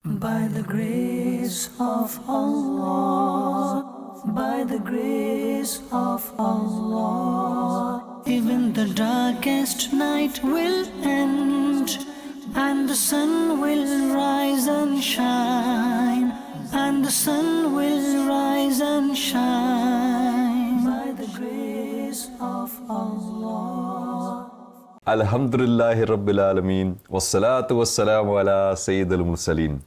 By the grace of Allah, by the grace of Allah, even the darkest night will end, and the sun will rise and shine, and the sun will rise and shine. By the grace of Allah. Alhamdulillahi Rabbil Alameen Wassalatu wassalamu ala Sayyidil Mursaleen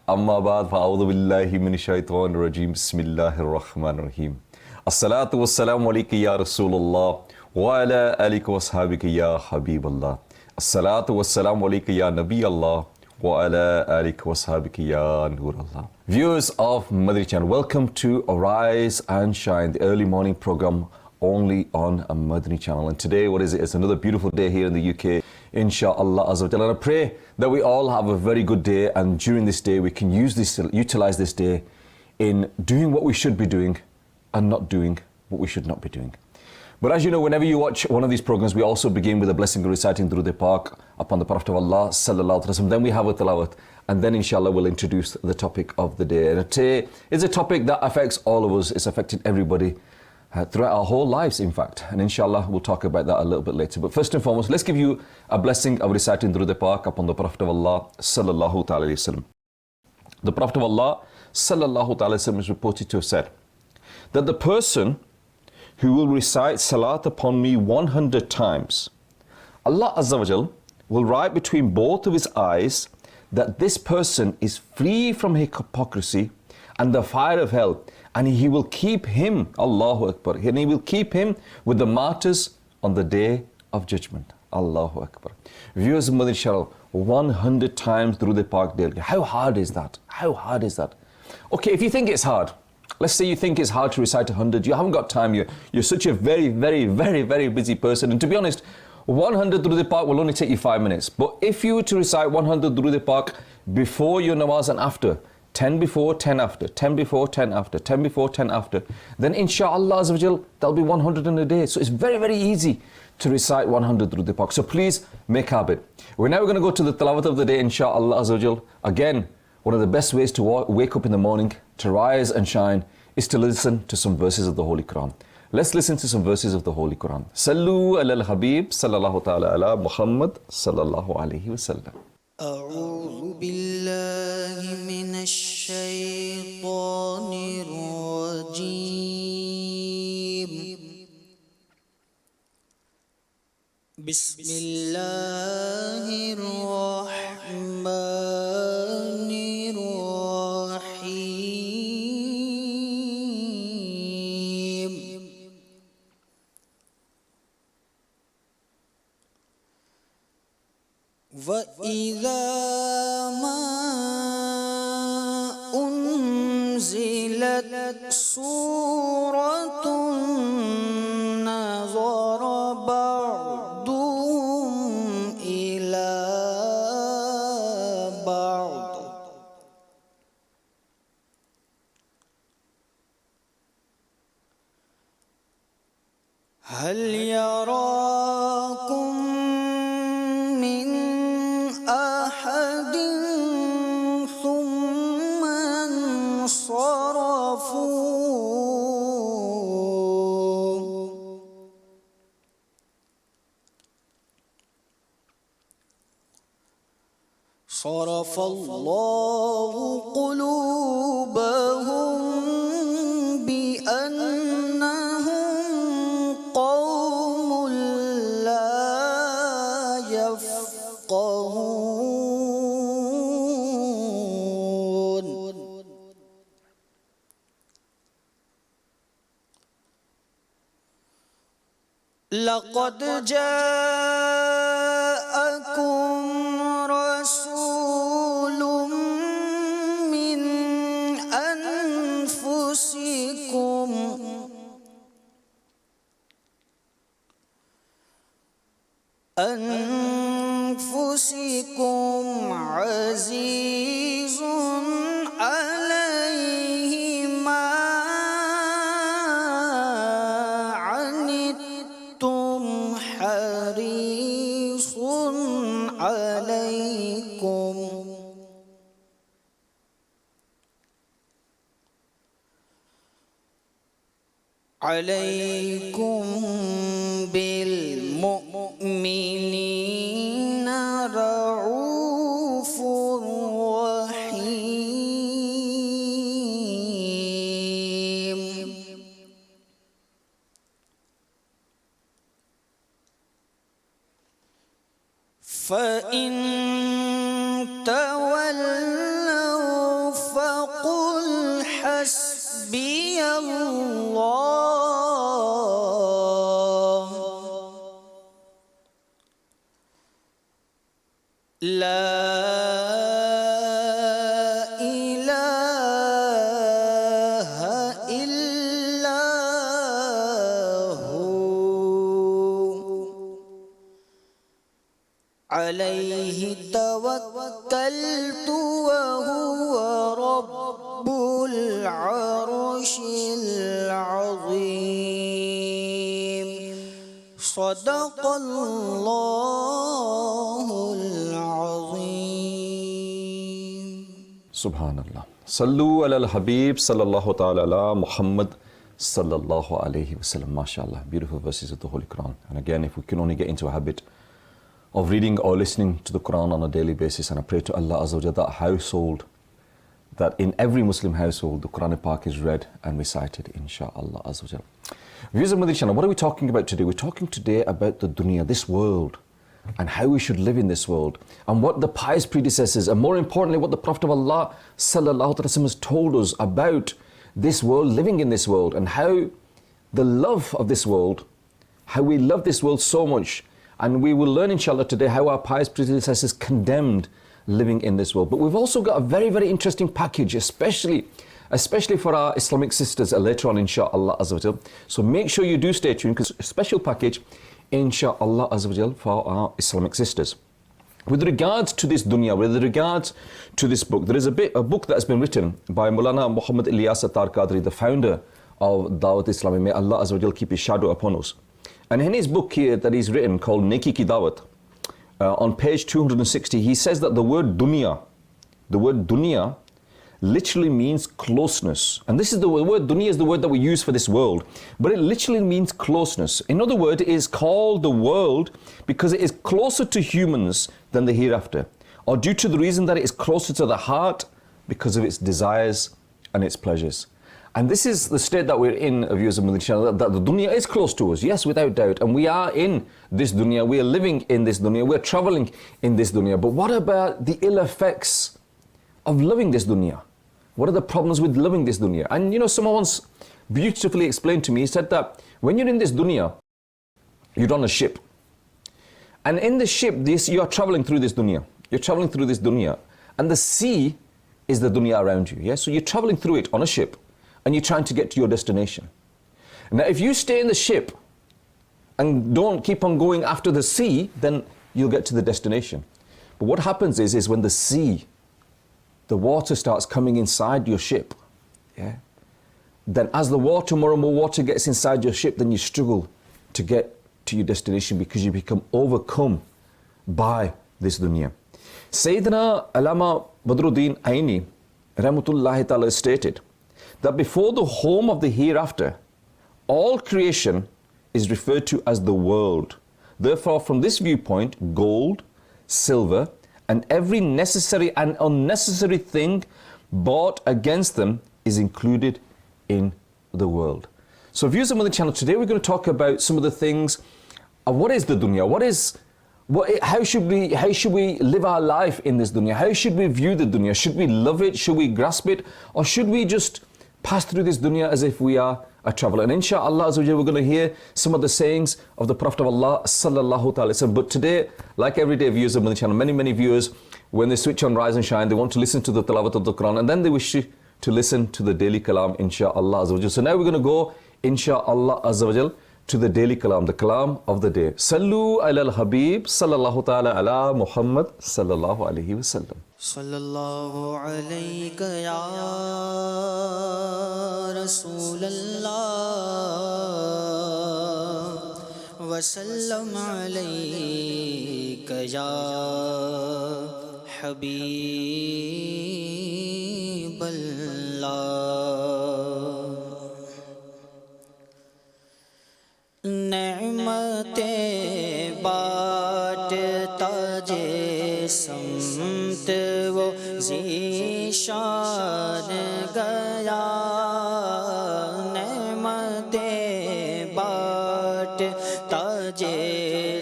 Amma ba'd fa'audhu billahi minash shaitanir rajeem Bismillahir Rahmanir Rahim As-salatu wassalamu alayka ya Rasulullah wa ala alika wa ashabika ya Habiballah As-salatu wassalamu alayka ya Nabi Allah wa ala alika wa ashabika ya Nur Allah. Viewers of Madani Channel, welcome to Arise and Shine, the early morning program only on a Madani Channel. And today, what is it? It's another beautiful day here in the UK, inshallah azza wa jalla. And I pray that we all have a very good day, and during this day we can utilize this day in doing what we should be doing and not doing what we should not be doing. But as you know, whenever you watch one of these programs, we also begin with a blessing reciting through the Park upon the Prophet of Allah sallallahu alaihi wasallam. Then we have a tilawat, and then inshallah we'll introduce the topic of the day. And today is a topic that affects all of us. It's affected everybody throughout our whole lives, in fact. And inshallah, we'll talk about that a little bit later. But first and foremost, let's give you a blessing of reciting through the Park upon the Prophet of Allah sallallahu alaihi wasallam. The Prophet of Allah sallallahu alaihi wasallam is reported to have said that the person who will recite salat upon me 100 times, Allah azza wa jal will write between both of his eyes that this person is free from hypocrisy and the fire of hell, and he will keep him, Allahu Akbar, and he will keep him with the martyrs on the day of judgment. Allahu Akbar. Viewers of Madani Channel, 100 times through the Park daily. How hard is that? How hard is that? Okay, if you think it's hard, let's say you think it's hard to recite 100, you haven't got time, you're such a very busy person, and to be honest, 100 through the Park will only take you 5 minutes. But if you were to recite 100 through the Park before your namaz and after, 10 before, 10 after, 10 before, 10 after, 10 before, 10 after, then inshallah azza wa jal, that'll be 100 in a day. So it's very easy to recite 100 through the Park. So please make habit. We're now going to go to the tilawat of the day, inshallah azza wa jal. Again, one of the best ways to wake up in the morning, to rise and shine, is to listen to some verses of the Holy Quran. Let's listen to some verses of the Holy Quran. Sallu ala al-Habib sallallahu ta'ala ala Muhammad sallallahu alayhi wa sallam. أعوذ بالله من الشيطان الرجيم بسم الله الرحمن الرحيم وإذا ما أنزلت سورة نظر بعضهم إلى بعض هل يراكم من أحد ثم انصرفوا صرف الله قلوبهم بأنهم قوم لا يفقهون لقد جاءكم رسول من أنفسكم عزيز عليه ما عنتم حريص عليكم عليكم بالمؤمنين رؤوف رحيم. فإن تولوا فقل حسبي الله لا إله إلا هو عليه توكلت وهو رب العرش العظيم. صدق الله العظيم. Subhanallah. Sallu ala al-Habib sallallahu ta'ala ala Muhammad sallallahu alayhi wa sallam. MashaAllah. Beautiful verses of the Holy Quran. And again, if we can only get into a habit of reading or listening to the Quran on a daily basis, and I pray to Allah Azza wa Jalla, that household, that in every Muslim household, the Quran Pak is read and recited, inshaAllah Azza wa Jalla. Viewers of Madani Channel, what are we talking about today? We're talking today about the dunya, this world, and how we should live in this world, and what the pious predecessors, and more importantly, what the Prophet of Allah sallallahu alaihi wasallam has told us about this world, living in this world, and how the love of this world, how we love this world so much. And we will learn, inshallah, today how our pious predecessors condemned living in this world. But we've also got a very, very interesting package, especially for our Islamic sisters later on, inshallah Azza wa Jal. So make sure you do stay tuned, because a special package, inshallah Azza wa Jal, for our Islamic sisters. With regards to this dunya, with regards to this book, there is a book that has been written by Maulana Muhammad Ilyas Attar Qadri, the founder of Dawat Islami. May Allah Azza wa Jal keep his shadow upon us. And in his book here that he's written called Neki Ki Dawat, on page 260, he says that the word dunya literally means closeness. And this is the word dunya is the word that we use for this world, but it literally means closeness. In other words, it is called the world because it is closer to humans than the hereafter, or due to the reason that it is closer to the heart because of its desires and its pleasures. And this is the state that we're in, viewers of Madani Channel, that the dunya is close to us, yes, without doubt. And we are in this dunya, we are living in this dunya, we're traveling in this dunya. But what about the ill effects of living this dunya? What are the problems with living this dunya? And you know, someone once beautifully explained to me, he said that when you're in this dunya, you're on a ship. And in the ship, you are traveling through this dunya. You're traveling through this dunya. And the sea is the dunya around you, yes? So you're traveling through it on a ship, and you're trying to get to your destination. Now, if you stay in the ship and don't keep on going after the sea, then you'll get to the destination. But what happens is when the sea, the water starts coming inside your ship, yeah, then as the water, more and more water gets inside your ship, then you struggle to get to your destination because you become overcome by this dunya. Sayyidina Allama Badruddin Aini, Rahmatullahi Ta'ala, stated that before the home of the hereafter, all creation is referred to as the world. Therefore, from this viewpoint, gold, silver, and every necessary and unnecessary thing bought against them is included in the world. So viewers of Madani Channel, today we're going to talk about some of the things of what is the dunya, how should we live our life in this dunya, how should we view the dunya, should we love it, should we grasp it, or should we just pass through this dunya as if we are a traveler. And inshallah we're going to hear some of the sayings of the Prophet of Allah sallallahu ta'ala wasallam. But today, like every day, viewers of Madani Channel, many viewers, when they switch on Rise and Shine, they want to listen to the tilawat of the Quran, and then they wish to listen to the daily kalam, inshallah. So now we're going to go, inshallah, to the daily kalam, the kalam of the day. Sallu ala al-Habib sallallahu ta'ala ala Muhammad sallallahu alayhi wa sallam. Sallallahu alayka ya Rasulallah wa sallam alayka ya Habiballah. سمت وہ ذیشان گیا نعمتیں بانٹتا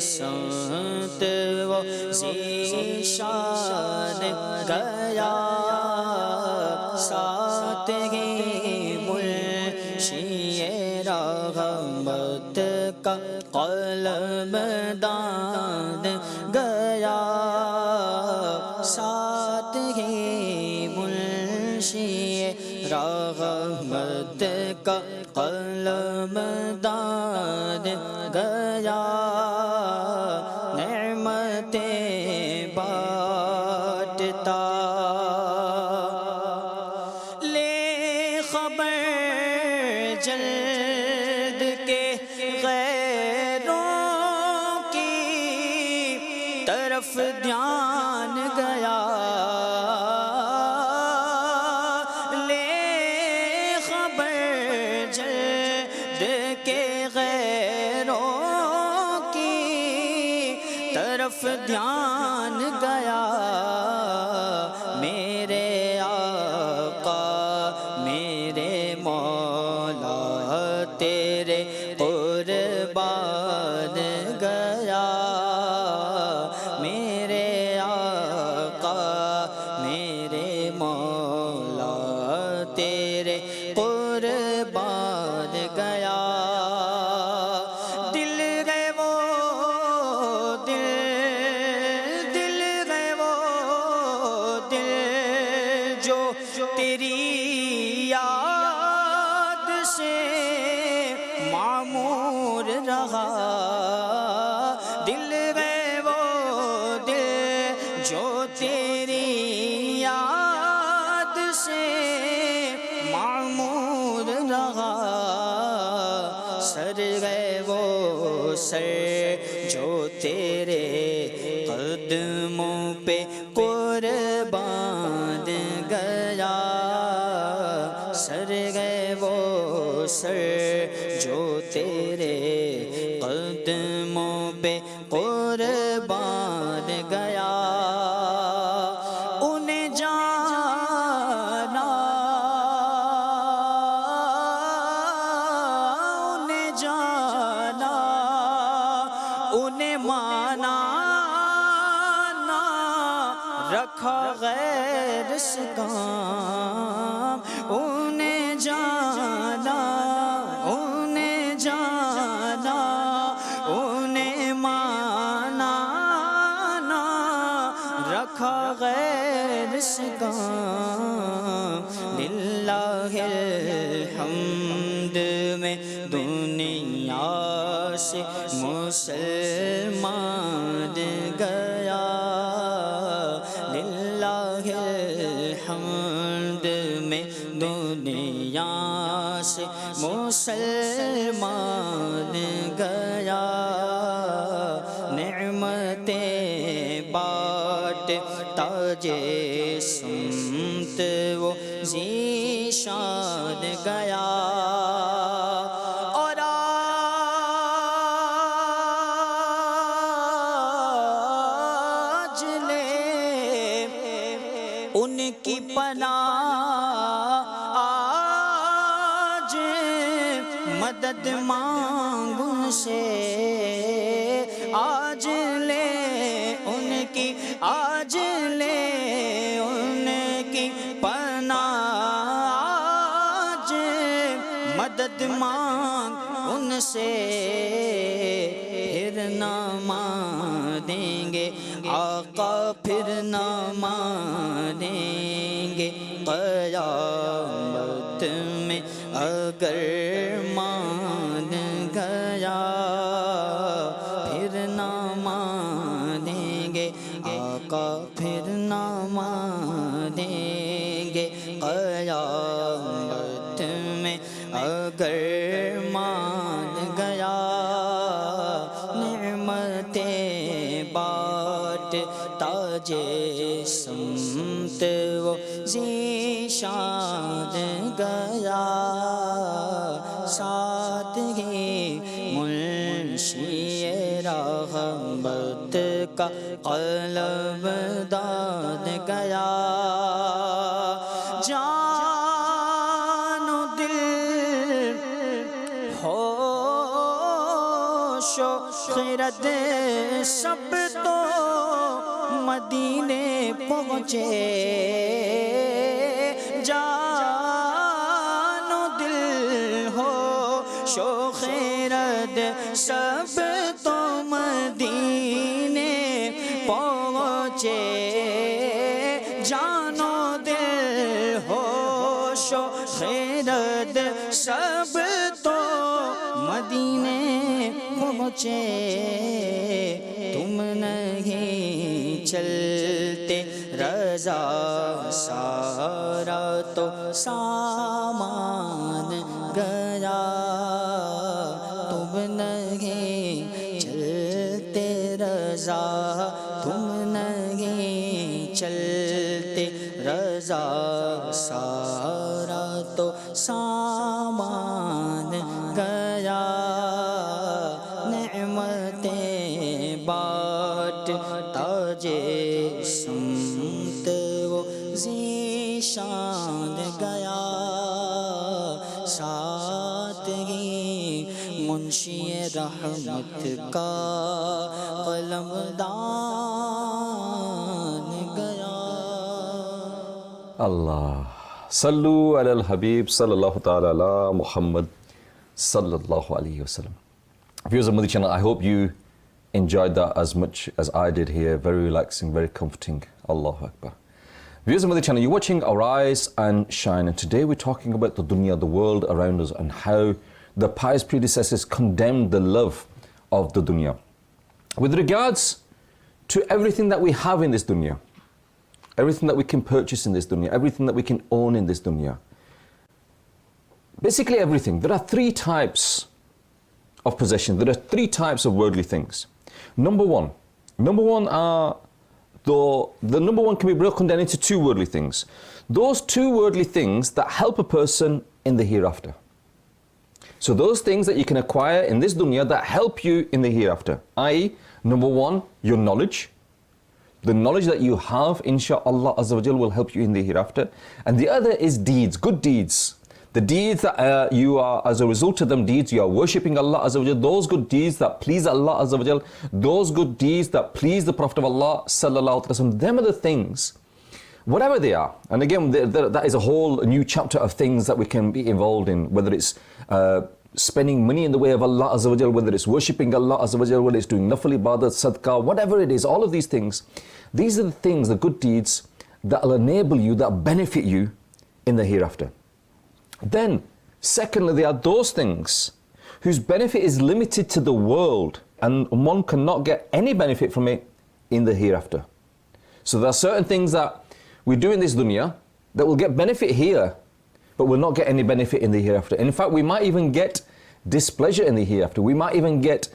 سمت وہ ذیشان گیا ساتھ ہی منشی رحمت کا قلم دان گیا ساتھ ہی منشی رحمت کا قلم دان گیا نعمتیں بانٹتا لے خبر جلد کے غیروں کی طرف دھیان گیا لے خبر جلد کے غیروں کی طرف دھیان گیا میرے آقا میرے مولا تیرے قربان گیا میرے آقا میرے مولا تیرے قربان گیا دل گئے وہ دل گئے وہ دل جو تیری یاد سے معمور رہا دل گئے وہ دل جو تیری یاد سے معمور رہا سر گئے وہ سر جو تیرے قدموں پہ قربان گیا سر گئے وہ سر جو تیرے قدموں پہ قربان گیا انہیں جانا انہیں جانا انہیں مانا نہ رکھا غیر سے کام انہیں جانا انہیں جانا انہیں مانا نہ رکھا غیر سے کام للہ الحمد میں دنیا سے مسلمان گیا للہ الحمد میں دنیا سے مسلمان گیا نعمتیں بانٹتا سمت وہ ذیشان گیا اور آج لے ان کی پناہ آج مدد مانگ ان سے آج لے ان کی آج لے ان کی پناہ آج مدد مانگ ان سے پھر نہ مانیں گے آقا پھر نہ مانیں گے قیامت میں اگر مان گیا پھر نہ مانیں گے آقا پھر نہ مانیں گے قیامت میں اگر مان گیا نعمتیں بانٹتا سمت وہ ذیشان گیا ساتھ ہی منشی رحمت کا قلم होशो खैरत सब तो मदीने पहुँचे जानो दिल होशो खैरत सब तो मदीने पहुँचे जानो दिल होशो खैरत सब तो मदीने पहुँचे तुम नहीं चलते रज़ा सारा तो सामान गया तुम नहीं चलते रज़ा तुम नहीं चलते रज़ा सारा तो सामान गया नेमतें बाँटता जिस्मत वो ज़ीशान गया साथ ही मुंशी रहमत का कलमदान गया। Allah. Sallu ala al-Habib sallallahu ta'ala ala Muhammad sallallahu alayhi wasallam. Viewers of Madani Channel, I hope you enjoyed that as much as I did here. Very relaxing, very comforting. Allahu Akbar. Viewers of Madani Channel, you're watching Arise and Shine, and today we're talking about the dunya, the world around us, and how the pious predecessors condemned the love of the dunya. With regards to everything that we have in this dunya, everything that we can purchase in this dunya, everything that we can own in this dunya, basically everything. There are three types of possession. There are three types of worldly things. Number one are the number one can be broken down into two worldly things. Those two worldly things that help a person in the hereafter. So those things that you can acquire in this dunya that help you in the hereafter, i.e., number one, your knowledge. The knowledge that you have, inshaAllah Azza wa Jal, will help you in the hereafter. And the other is deeds, good deeds. The deeds that you are, as a result of them deeds, you are worshipping Allah Azza wa Jal. Those good deeds that please Allah Azza wa Jal, those good deeds that please the Prophet of Allah Sallallahu Alaihi Wasallam, them are the things, whatever they are. And again, that is a whole new chapter of things that we can be involved in, whether it's spending money in the way of Allah Azza wa Jal, whether it's worshipping Allah Azza wa Jal, whether it's doing nafal ibadat, sadaqah, whatever it is, all of these things, these are the things, the good deeds that will enable you, that benefit you in the hereafter. Then, secondly, there are those things whose benefit is limited to the world and one cannot get any benefit from it in the hereafter. So there are certain things that we do in this dunya that will get benefit here, but will not get any benefit in the hereafter. And in fact, we might even get displeasure in the hereafter. We might even get,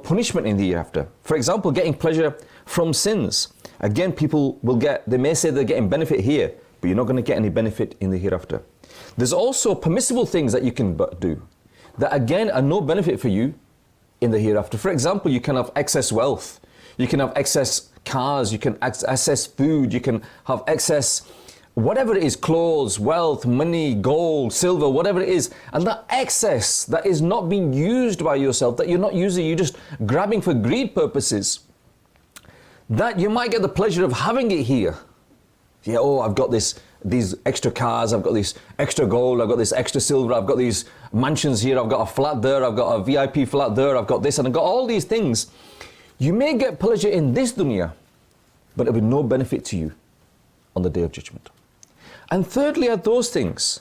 punishment in the hereafter. For example, getting pleasure from sins. Again, people will they may say they're getting benefit here, but you're not going to get any benefit in the hereafter. There's also permissible things that you can do that again are no benefit for you in the hereafter. For example, you can have excess wealth, you can have excess cars, you can access food, you can have excess whatever it is, clothes, wealth, money, gold, silver, whatever it is, and that excess that is not being used by yourself, that you're not using, you're just grabbing for greed purposes, that you might get the pleasure of having it here. Yeah, oh, I've got these extra cars, I've got this extra gold, I've got this extra silver, I've got these mansions here, I've got a flat there, I've got a VIP flat there, I've got this, and I've got all these things. You may get pleasure in this dunya, but it will be no benefit to you on the Day of Judgment. And thirdly, there are those things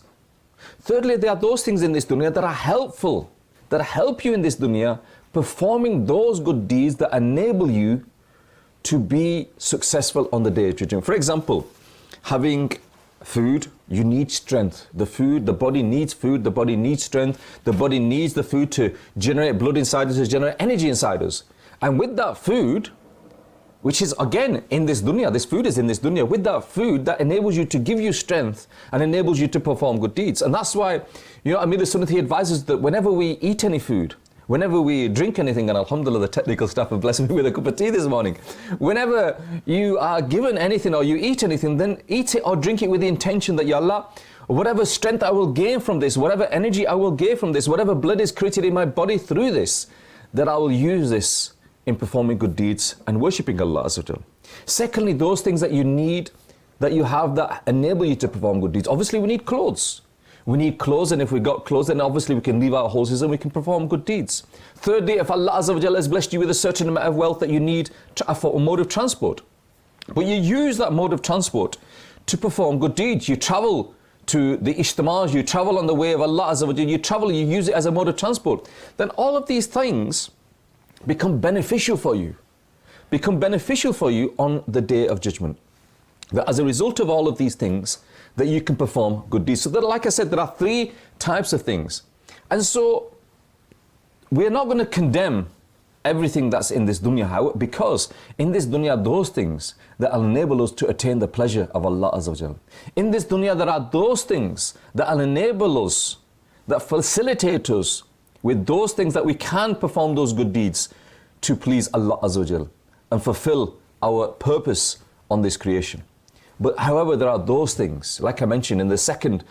in this dunya that are helpful, that help you in this dunya, performing those good deeds that enable you to be successful on the Day of Judgment. For example, having food, you need strength. The body needs food, the body needs strength, the body needs the food to generate blood inside us, to generate energy inside us. And with that food, which is again in this dunya, this food is in this dunya, with that food that enables you to give you strength and enables you to perform good deeds. And that's why, Amir al-Sunnah, he advises that whenever we eat any food, whenever we drink anything, and alhamdulillah, the technical staff have blessed me with a cup of tea this morning. Whenever you are given anything or you eat anything, then eat it or drink it with the intention that, Ya Allah, whatever strength I will gain from this, whatever energy I will gain from this, whatever blood is created in my body through this, that I will use this in performing good deeds and worshipping Allah Azza wa Jal. Secondly, those things that you need, that you have that enable you to perform good deeds. Obviously, we need clothes. We need clothes, and if we got clothes, then obviously we can leave our houses and we can perform good deeds. Thirdly, if Allah Azza wa Jal has blessed you with a certain amount of wealth that you need for a mode of transport, but you use that mode of transport to perform good deeds. You travel to the Ijtima's, you travel on the way of Allah Azza wa Jal, you travel, you use it as a mode of transport. Then all of these things become beneficial for you. Become beneficial for you on the Day of Judgment. That as a result of all of these things, that you can perform good deeds. So that, like I said, there are three types of things. And so, we're not going to condemn everything that's in this dunya, because in this dunya, those things that will enable us to attain the pleasure of Allah Azza wa Jal. In this dunya, there are those things that will enable us, that facilitate us with those things that we can perform those good deeds to please Allah Azza wa Jal and fulfill our purpose on this creation. But however, there are those things, like I mentioned in the second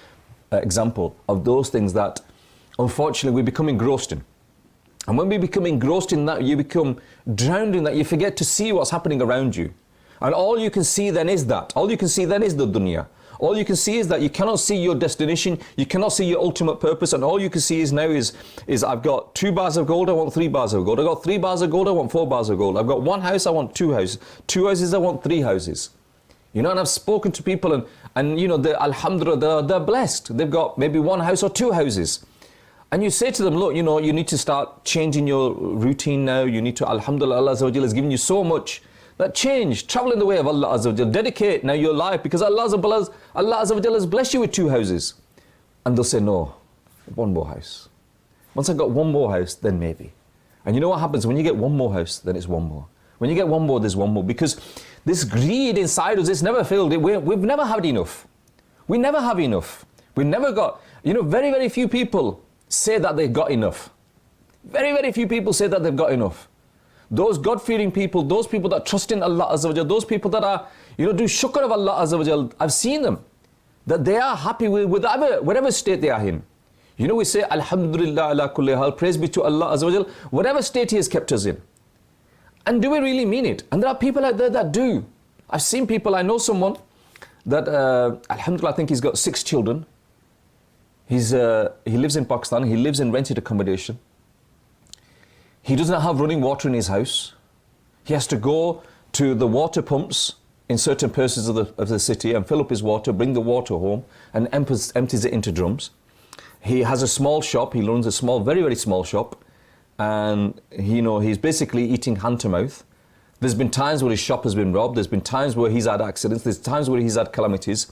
example, of those things that unfortunately we become engrossed in. And when we become engrossed in that, you become drowned in that, you forget to see what's happening around you. And all you can see then is that. All you can see then is the dunya. All you can see is that you cannot see your destination, you cannot see your ultimate purpose, and all you can see is now is I've got 2 bars of gold, I want 3 bars of gold. I've got 3 bars of gold, I want 4 bars of gold. I've got 1 house, I want 2 houses. 2 houses, I want 3 houses. You know, and I've spoken to people and you know, alhamdulillah, they're blessed. They've got maybe 1 house or 2 houses. And you say to them, look, you know, you need to start changing your routine now. You need to, alhamdulillah, Allah Azza wa Jal has given you so much. That change, travel in the way of Allah Azza wa Jal, dedicate now your life, because Allah Azza wa Jal has blessed you with 2 houses. And they'll say, no, 1 more house. Once I've got 1 more house, then maybe. And you know what happens? When you get 1 more house, then it's 1 more. When you get 1 more, there's 1 more. Because this greed inside us, it's never filled. We've never had enough. We never have enough. We've never got, you know, very, very few people say that they've got enough. Very, very few people say that they've got enough. Those God-fearing people, those people that trust in Allah Azza wa Jal, those people that are, you know, do shukr of Allah Azza wa Jal, I've seen them, that they are happy with whatever state they are in. You know, we say, Alhamdulillah ala kulli hal, praise be to Allah Azza wa Jal, whatever state He has kept us in. And do we really mean it? And there are people out there that do. I've seen people, I know someone that, alhamdulillah, I think he's got 6 children. He lives in Pakistan, he lives in rented accommodation. He doesn't have running water in his house. He has to go to the water pumps in certain places of the city and fill up his water, bring the water home and empties it into drums. He has a small shop, he runs a small, very, very small shop. And you know, he's basically eating hand to mouth. There's been times where his shop has been robbed. There's been times where he's had accidents. There's times where he's had calamities.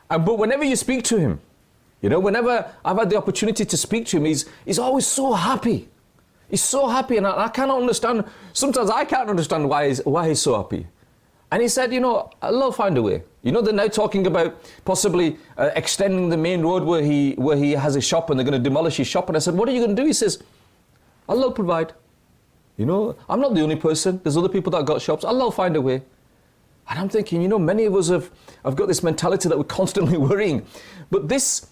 But whenever you speak to him, you know, whenever I've had the opportunity to speak to him, he's always so happy. He's so happy, and I cannot understand. Sometimes I can't understand why he's so happy. And he said, you know, Allah will find a way. You know, they're now talking about possibly extending the main road where he has a shop, and they're going to demolish his shop. And I said, what are you going to do? He says, Allah will provide. You know, I'm not the only person. There's other people that got shops. Allah will find a way. And I'm thinking, you know, many of us have got this mentality that we're constantly worrying. But this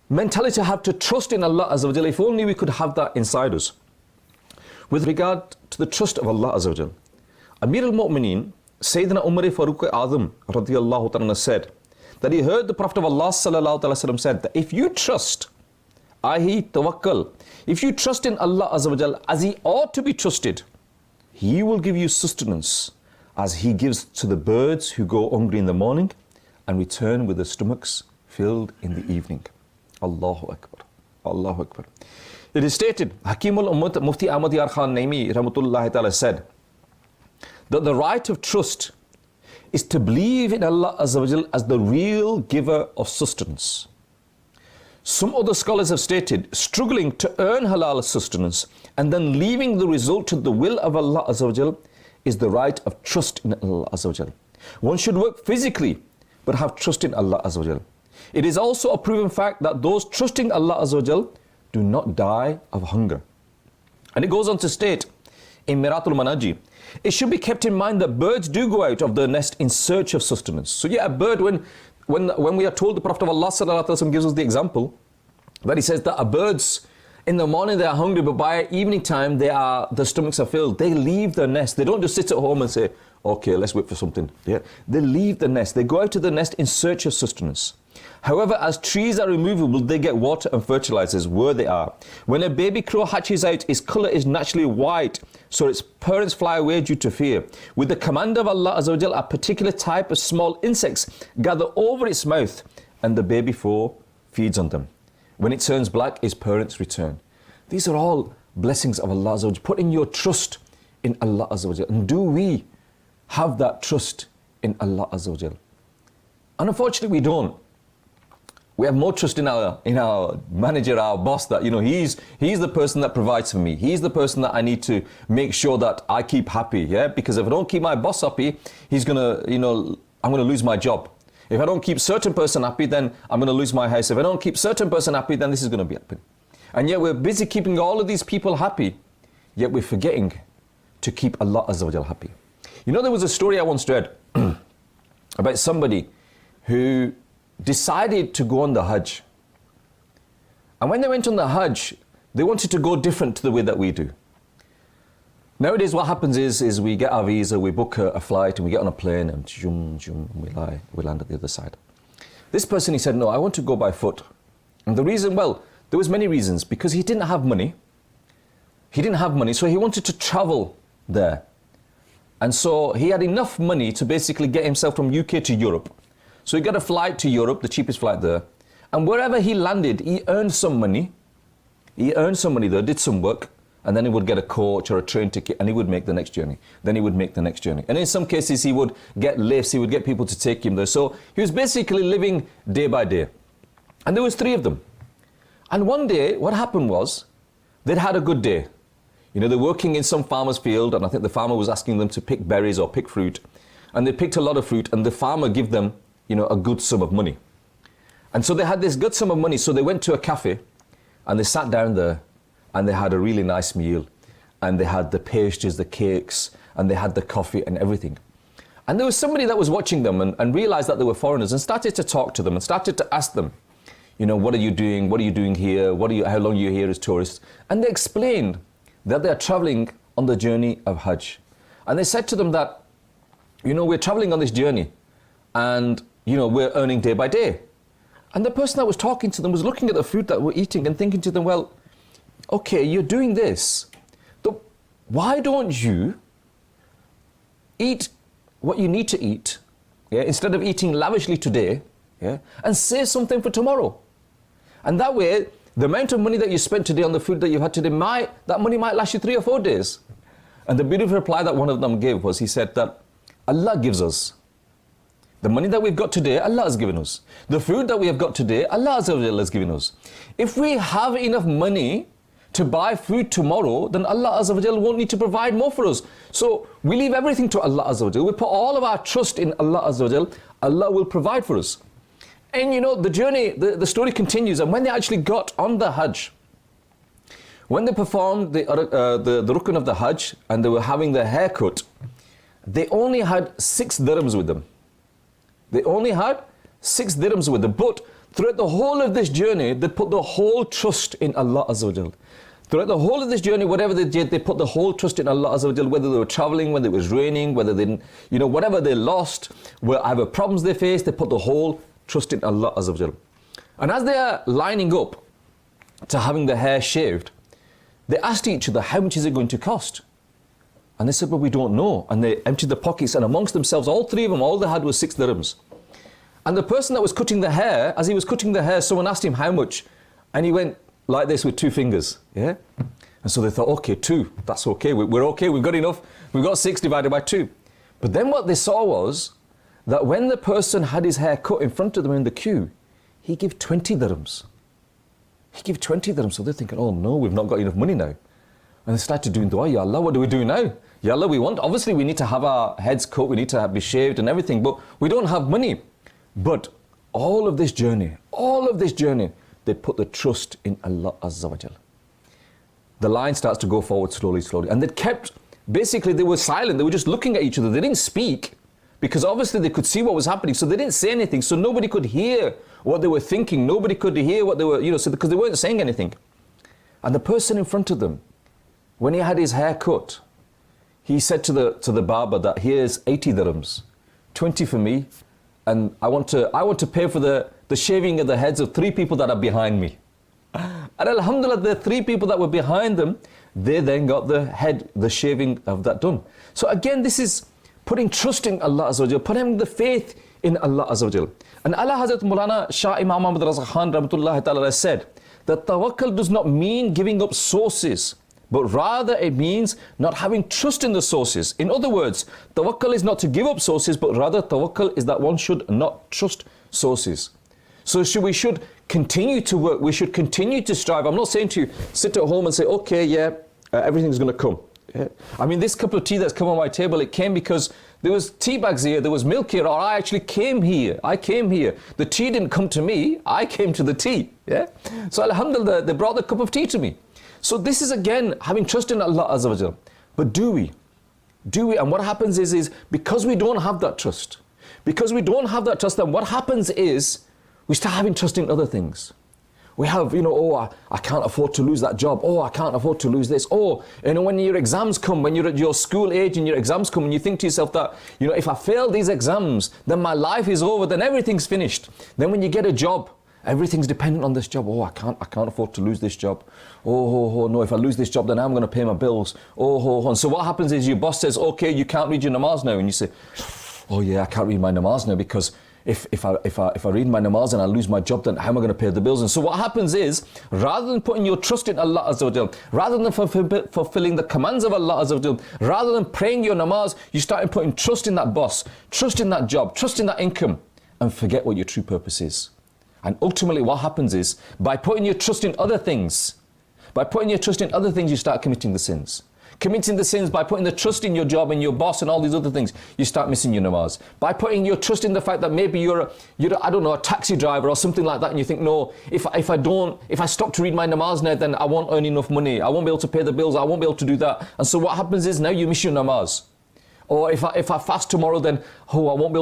mentality have to trust in Allah Azza wa Jal. If only we could have that inside us. With regard to the trust of Allah Azza wa Jal, Amir al-Mu'mineen, Sayyidina Umar Farooq Azam radiyallahu ta'ala said that he heard the Prophet of Allah sallallahu alaihi wasallam said that if you trust, i.e. tawakkal, if you trust in Allah Azza wa Jal as He ought to be trusted, He will give you sustenance as He gives to the birds who go hungry in the morning and return with their stomachs filled in the evening. Allahu Akbar. Allahu Akbar. It is stated, Hakimul Ummat Mufti Ahmad Yar Khan Naimi Rahmatullahi Ta'ala said that the right of trust is to believe in Allah Azza wa Jal as the real giver of sustenance. Some other scholars have stated, struggling to earn halal sustenance and then leaving the result to the will of Allah Azza wa Jal is the right of trust in Allah Azza wa Jal. One should work physically but have trust in Allah Azza wa Jal. It is also a proven fact that those trusting Allah Azza wa Jal do not die of hunger. And it goes on to state in Miratul Manaji, it should be kept in mind that birds do go out of their nest in search of sustenance. So yeah, a bird, when we are told, the Prophet of Allah sallallahu alaihi wasallam gives us the example that he says that a bird's In the morning they are hungry, but by evening time their stomachs are filled. They leave their nest. They don't just sit at home and say, okay, let's wait for something. Yeah, they leave the nest. They go out to the nest in search of sustenance. However, as trees are removable, they get water and fertilizers where they are. When a baby crow hatches out, its color is naturally white, so its parents fly away due to fear. With the command of Allah Azza wa Jal, a particular type of small insects gather over its mouth, and the baby crow feeds on them. When it turns black, its parents return. These are all blessings of Allah Azza wa Jal. Putting your trust in Allah Azza wa Jal. And do we have that trust in Allah Azza wa Jal? And unfortunately, we don't. We have more trust in our manager, our boss, that, you know, he's the person that provides for me. He's the person that I need to make sure that I keep happy, yeah? Because if I don't keep my boss happy, he's gonna, you know, I'm gonna lose my job. If I don't keep certain person happy, then I'm gonna lose my house. If I don't keep certain person happy, then this is gonna be happening. And yet we're busy keeping all of these people happy, yet we're forgetting to keep Allah Azza wa Jal happy. You know, there was a story I once read about somebody who decided to go on the Hajj. And when they went on the Hajj, they wanted to go different to the way that we do. Nowadays what happens is we get our visa, we book a flight, and we get on a plane, and we land at the other side. This person, he said, no, I want to go by foot. And the reason, well, there was many reasons. Because he didn't have money. He didn't have money, so he wanted to travel there. And so he had enough money to basically get himself from UK to Europe. So he got a flight to Europe, the cheapest flight there. And wherever he landed, he earned some money. He earned some money there, did some work, and then he would get a coach or a train ticket, and he would make the next journey. Then he would make the next journey. And in some cases, he would get lifts, he would get people to take him there. So he was basically living day by day. And there was 3 of them. And one day, what happened was, they'd had a good day. You know, they're working in some farmer's field, and I think the farmer was asking them to pick berries or pick fruit. And they picked a lot of fruit, and the farmer gave them, you know, a good sum of money. And so they had this good sum of money, so they went to a cafe, and they sat down there, and they had a really nice meal. And they had the pastries, the cakes, and they had the coffee and everything. And there was somebody that was watching them and realized that they were foreigners and started to talk to them and started to ask them, you know, what are you doing? What are you doing here? How long are you here as tourists? And they explained that they are traveling on the journey of Hajj. And they said to them that, you know, we're traveling on this journey, and, you know, we're earning day by day. And the person that was talking to them was looking at the food that we're eating and thinking to them, well, okay, you're doing this, but why don't you eat what you need to eat, yeah, instead of eating lavishly today, yeah, and save something for tomorrow? And that way, the amount of money that you spent today on the food that you had today, that money might last you 3 or 4 days. And the beautiful reply that one of them gave was, he said that Allah gives us. The money that we've got today, Allah has given us. The food that we have got today, Allah has given us. If we have enough money to buy food tomorrow, then Allah Azza wa Jal won't need to provide more for us. So we leave everything to Allah Azza wa Jal. We put all of our trust in Allah Azza wa Jal. Allah will provide for us. And you know, the journey, the story continues. And when they actually got on the Hajj, when they performed the rukn of the Hajj, and they were having their haircut, they only had 6 dirhams with them. They only had 6 dirhams with them. But throughout the whole of this journey, they put the whole trust in Allah Azza wa Jal. Throughout the whole of this journey, whatever they did, they put the whole trust in Allah Azza wa Jal, whether they were traveling, whether it was raining, whether they didn't, you know, whatever they lost, whatever problems they faced, they put the whole trust in Allah Azza wa Jal. And as they are lining up to having their hair shaved, they asked each other, how much is it going to cost? And they said, well, we don't know. And they emptied the pockets, and amongst themselves, all 3 of them, all they had was 6 dirhams. And the person that was cutting the hair, as he was cutting the hair, someone asked him how much, and he went like this with 2 fingers, yeah? And so they thought, okay, 2, that's okay, we're okay, we've got enough, we've got 6 divided by 2. But then what they saw was that when the person had his hair cut in front of them in the queue, he gave 20 dirhams. He gave 20 dirhams, so they're thinking, oh no, we've not got enough money now. And they started doing dua, Ya Allah, what do we do now? Ya Allah, obviously we need to have our heads cut, we need to be shaved and everything, but we don't have money. But all of this journey, they put the trust in Allah Azza wa Jal. The line starts to go forward slowly, slowly. And they kept, basically they were silent, they were just looking at each other. They didn't speak, because obviously they could see what was happening, so they didn't say anything, so nobody could hear what they were thinking, nobody could hear what they were, you know, so because they weren't saying anything. And the person in front of them, when he had his hair cut, he said to the barber that here's 80 dirhams, 20 for me, and I want to pay for the shaving of the heads of 3 people that are behind me. And alhamdulillah, the 3 people that were behind them, they then got the shaving of that done. So again, this is putting trust in Allah Azza wa Jal, putting the faith in Allah Azza wa Jal. And Allah Hazrat Maulana Shah Imam Ahmad Raza Khan Rahmatullahi Ta'ala said that tawakkul does not mean giving up sources, but rather it means not having trust in the sources. In other words, tawakkul is not to give up sources, but rather tawakkul is that one should not trust sources. So we should continue to work, we should continue to strive. I'm not saying to you, sit at home and say, okay, yeah, everything's going to come. Yeah. I mean, this cup of tea that's come on my table, it came because there was tea bags here, there was milk here, or I actually came here. I came here. The tea didn't come to me, I came to the tea. Yeah. So alhamdulillah, they brought the cup of tea to me. So this is again having trust in Allah Azza wa Jal. But do we? And what happens is because we don't have that trust, then what happens is we start having trust in other things. We have, oh, I can't afford to lose that job. Oh, I can't afford to lose this. Oh, when your exams come, when you're at your school age and your exams come and you think to yourself that, if I fail these exams, then my life is over, then everything's finished. Then when you get a job, everything's dependent on this job. Oh, I can't afford to lose this job. Oh, no, if I lose this job, then I'm going to pay my bills. And so what happens is your boss says, okay, you can't read your namaz now. And you say, oh yeah, I can't read my namaz now because if I read my namaz and I lose my job, then how am I going to pay the bills? And so what happens is, rather than putting your trust in Allah Azza wa Jal, rather than fulfilling the commands of Allah Azza wa Jal, rather than praying your namaz, you start putting trust in that boss, trust in that job, trust in that income, and forget what your true purpose is. And ultimately what happens is, by putting your trust in other things, you start committing the sins. Committing the sins by putting the trust in your job and your boss and all these other things, you start missing your namaz. By putting your trust in the fact that maybe you're I don't know, a taxi driver or something like that, and you think, no, if I stop to read my namaz now, then I won't earn enough money. I won't be able to pay the bills. I won't be able to do that. And so what happens is now you miss your namaz. Or if I fast tomorrow, then I won't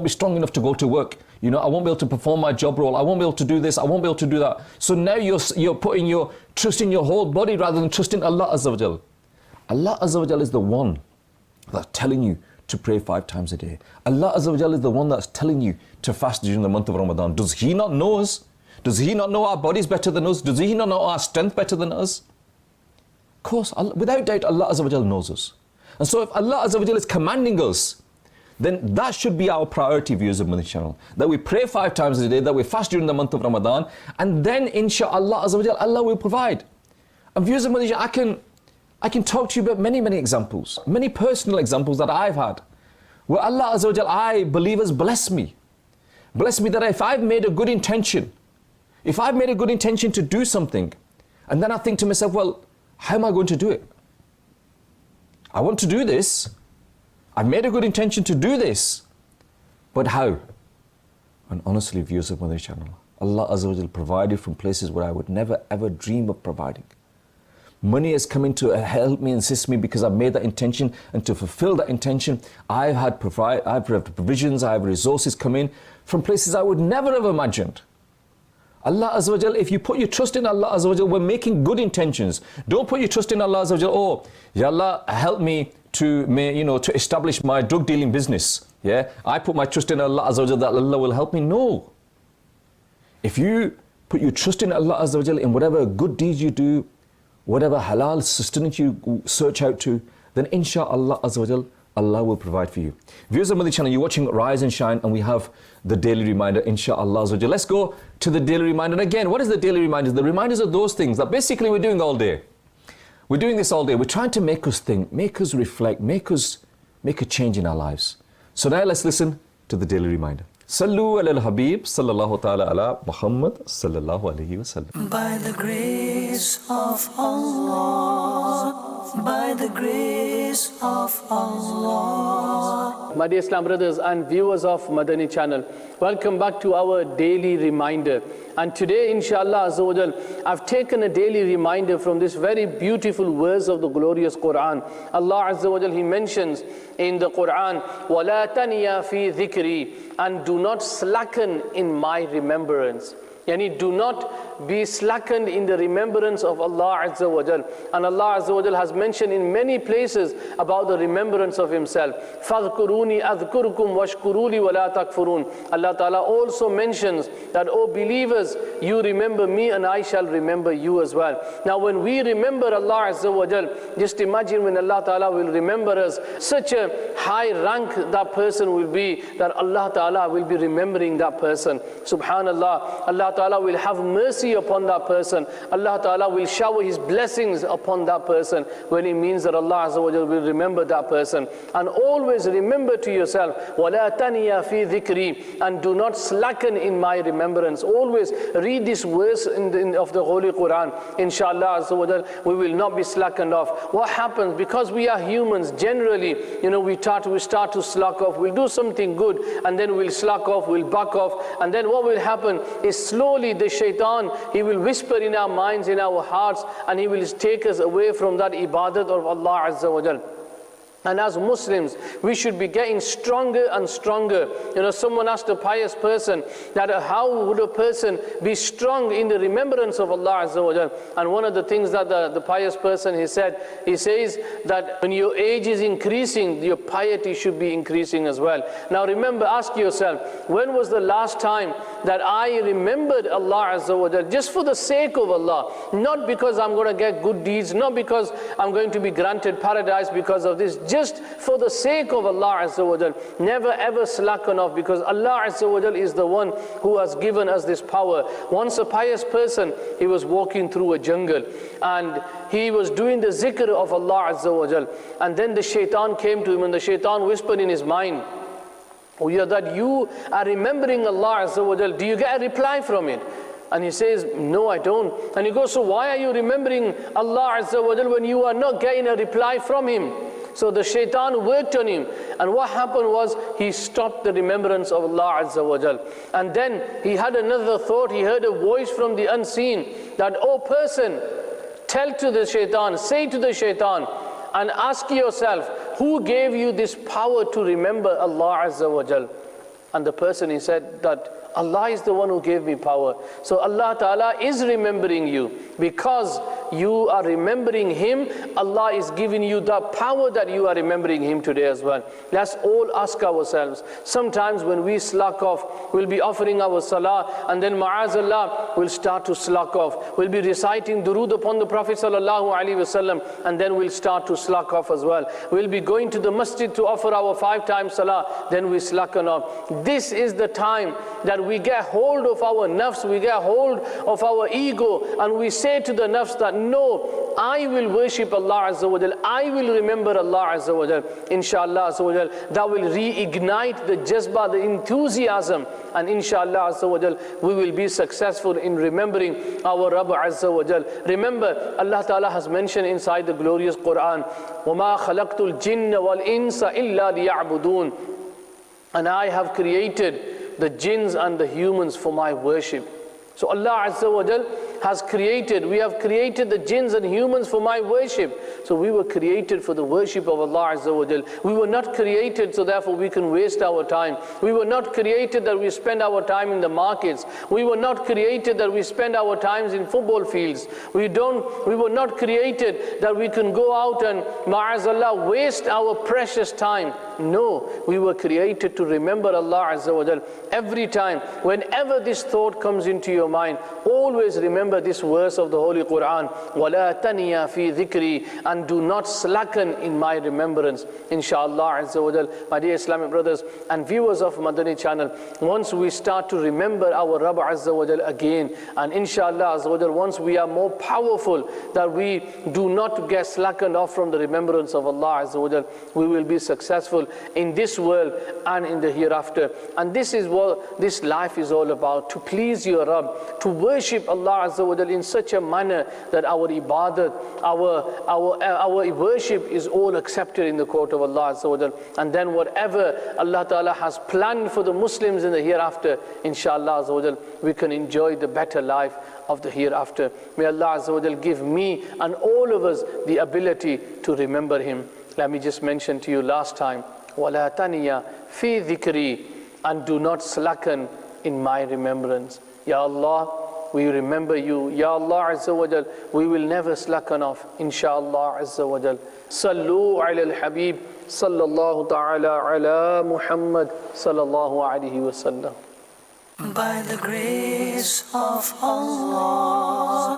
be strong enough to go to work. I won't be able to perform my job role. I won't be able to do this. I won't be able to do that. So now you're putting your trust in your whole body rather than trusting Allah Azza wa Jal. Allah Azza wa Jal is the one that's telling you to pray 5 times a day. Allah Azza wa Jal is the one that's telling you to fast during the month of Ramadan. Does He not know us? Does He not know our bodies better than us? Does He not know our strength better than us? Of course, without doubt, Allah Azza wa Jal knows us. And so if Allah Azza wa Jal is commanding us, then that should be our priority, viewers of Madani Channel. That we pray 5 times a day, that we fast during the month of Ramadan, and then inshaAllah Azza wa Jal, Allah will provide. And viewers of Madani Channel, I can talk to you about many examples, many personal examples that I've had, where Allah Azza wa Jal, I believe, has blessed me. Blessed me that if I've made a good intention to do something, and then I think to myself, well, how am I going to do it? I want to do this. I've made a good intention to do this. But how? And honestly, viewers of Madani Channel, Allah Azza wa Jal provided from places where I would never ever dream of providing. Money has come in to help me, assist me, because I've made that intention, and to fulfill that intention, I've had provisions, I have resources come in from places I would never have imagined. Allah Azza wa Jal, if you put your trust in Allah Azza wa Jal, we're making good intentions. Don't put your trust in Allah Azza wa Jal, oh, Ya Allah, help me to establish my drug dealing business. Yeah, I put my trust in Allah Azza wa Jal that Allah will help me. No. If you put your trust in Allah Azza wa Jal in whatever good deeds you do, whatever halal sustenance you search out to, then inshaAllah Azza wa Jal, Allah will provide for you. Viewers of Madani Channel, you're watching Rise and Shine, and we have the daily reminder, inshaAllah Azza wa Jal. Let's go to the daily reminder. And again, what is the daily reminders? The reminders are those things that basically we're doing all day. We're doing this all day. We're trying to make us think, make us reflect, make a change in our lives. So now let's listen to the daily reminder. Sallu ala al-Habib sallallahu ta'ala ala Muhammad sallallahu alayhi wa sallam. By the grace of Allah, by the grace of Allah. My dear Islam brothers and viewers of Madani Channel, welcome back to our daily reminder. And today, inshallah Azza wa Jal, I've taken a daily reminder from this very beautiful verse of the glorious Quran. Allah Azza wa Jal, He mentions in the Quran, وَلَا تَنِيَا فِي ذِكْرِي, and do not slacken in my remembrance. Yani do not be slackened in the remembrance of Allah Azza wa Jal. And Allah Azza wa Jal has mentioned in many places about the remembrance of Himself. فَاذْكُرُونِي أَذْكُرُكُمْ وَاشْكُرُوا لِي وَلَا تَكْفُرُونَ. Allah Ta'ala also mentions that, O believers, you remember me and I shall remember you as well. Now when we remember Allah Azza wa Jal, just imagine when Allah Ta'ala will remember us, such a high rank that person will be, that Allah Ta'ala will be remembering that person. Subhanallah, Allah Ta'ala will have mercy upon that person. Allah Ta'ala will shower His blessings upon that person, when it means that Allah Azza wa Jal will remember that person. And always remember to yourself, وَلَا تَنِيَا فِي ذِكْرِي, and do not slacken in my remembrance. Always read this verse of the Holy Quran. Inshallah Azza wa Jal, we will not be slackened off. What happens? Because we are humans, generally, we start to slack off. We'll do something good, and then we'll slack off, we'll back off, and then what will happen is slowly the shaitan, he will whisper in our minds, in our hearts, and he will take us away from that ibadat of Allah Azza wa Jal. And as Muslims, we should be getting stronger and stronger. Someone asked a pious person that how would a person be strong in the remembrance of Allah Azza wa Jal? And one of the things that the pious person, he says that when your age is increasing, your piety should be increasing as well. Now remember, ask yourself, when was the last time that I remembered Allah Azza wa Jal, just for the sake of Allah? Not because I'm going to get good deeds, not because I'm going to be granted paradise because of this, just for the sake of Allah Azza wa Jal. Never ever slacken off, because Allah Azza wa Jal is the one who has given us this power. Once a pious person, he was walking through a jungle and he was doing the zikr of Allah Azza wa Jal, and then the shaitan came to him, and the shaitan whispered in his mind, "Oh yeah, that you are remembering Allah Azza wa Jal. Do you get a reply from it?" And he says, "No, I don't." And he goes, "So why are you remembering Allah Azza wa Jal when you are not getting a reply from Him?" So the shaitan worked on him, and what happened was he stopped the remembrance of Allah Azza wa Jal. And then he had another thought. He heard a voice from the unseen that, "Oh person, tell to the shaitan, say to the shaitan, and ask yourself, who gave you this power to remember Allah Azza wa Jal?" And the person, he said that, "Allah is the one who gave me power." So Allah Ta'ala is remembering you. Because you are remembering Him, Allah is giving you the power that you are remembering Him today as well. Let's all ask ourselves. Sometimes when we slack off, we'll be offering our salah, and then ma'azallah, we'll start to slack off. We'll be reciting durood upon the Prophet sallallahu alaihi wasallam, and then we'll start to slack off as well. We'll be going to the masjid to offer our 5 times salah, then we slacken off. This is the time that we get hold of our nafs, we get hold of our ego, and we say to the nafs that, "No, I will worship Allah Azza wa Jal, I will remember Allah Azza wa Jal." Inshallah Azza wa Jal, that will reignite the jazba, the enthusiasm, and inshallah Azza wa Jal, we will be successful in remembering our Rabb Azza wa Jal. Remember, Allah Ta'ala has mentioned inside the glorious Quran, وَمَا خَلَقْتُ الْجِنَّ وَالْإِنسَ إِلَّا لِيَعْبُدُونَ. And I have created the jinns and the humans for my worship. So Allah Azza wa Jal has created, we have created the jinns and humans for my worship. So we were created for the worship of Allah Azza wa Jal. We were not created so therefore we can waste our time. We were not created that we spend our time in the markets. We were not created that we spend our times in football fields. We were not created that we can go out and ma'azallah waste our precious time. No, we were created to remember Allah Azza wa Jal. Every time, whenever this thought comes into your mind, always remember this verse of the Holy Quran, وَلَا تَنِيَا فِي ذِكْرِي, and do not slacken in my remembrance. Inshallah Azza wa Jal, my dear Islamic brothers and viewers of Madani Channel, once we start to remember our Rabb Azza wa Jal again, and inshallah Azza wa Jal, once we are more powerful, that we do not get slackened off from the remembrance of Allah Azza wa Jal, we will be successful in this world and in the hereafter. And this is what this life is all about, to please your Rabb, to worship Allah Azza wa Jal in such a manner that our ibadat, our worship is all accepted in the court of Allah Azza wa Jal. And then whatever Allah Ta'ala has planned for the Muslims in the hereafter, inshallah Azza wa Jal, we can enjoy the better life of the hereafter. May Allah Azza wa Jal give me and all of us the ability to remember Him. Let me just mention to you last time, وَلَا تَنِيَا فِي ذِكْرِي, and do not slacken in my remembrance. Ya Allah, we remember you. Ya Allah Azza wa Jal, we will never slacken off, inshaAllah Azza wa Jal. Sallu ala al-Habib, sallallahu ta'ala ala Muhammad, sallallahu alayhi wa sallam. By the grace of Allah,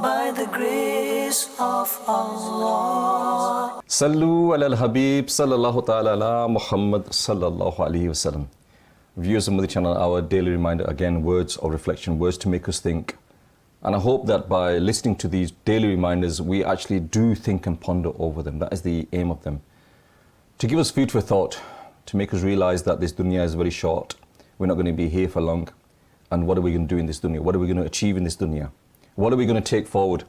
by the grace of Allah. Sallu ala al-Habib, sallallahu ta'ala ala Muhammad, sallallahu alayhi wa sallam. Viewers of Madani Channel, our daily reminder, again, words of reflection, words to make us think. And I hope that by listening to these daily reminders, we actually do think and ponder over them. That is the aim of them. To give us food for thought, to make us realize that this dunya is very short. We're not going to be here for long. And what are we going to do in this dunya? What are we going to achieve in this dunya? What are we going to take forward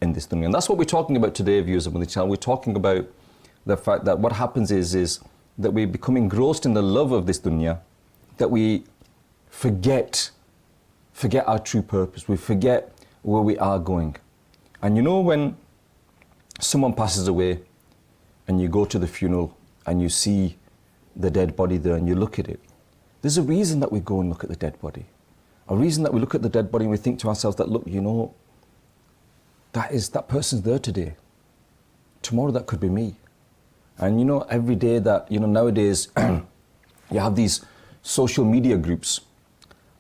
in this dunya? And that's what we're talking about today, viewers of Madani Channel. We're talking about the fact that what happens is that we become engrossed in the love of this dunya, that we forget our true purpose. We forget where we are going. And you know, when someone passes away and you go to the funeral and you see the dead body there and you look at it, there's a reason that we go and look at the dead body. A reason that we look at the dead body and we think to ourselves that, look, you know, that person's there today. Tomorrow that could be me. And you know, every day that, you know, nowadays you have these social media groups,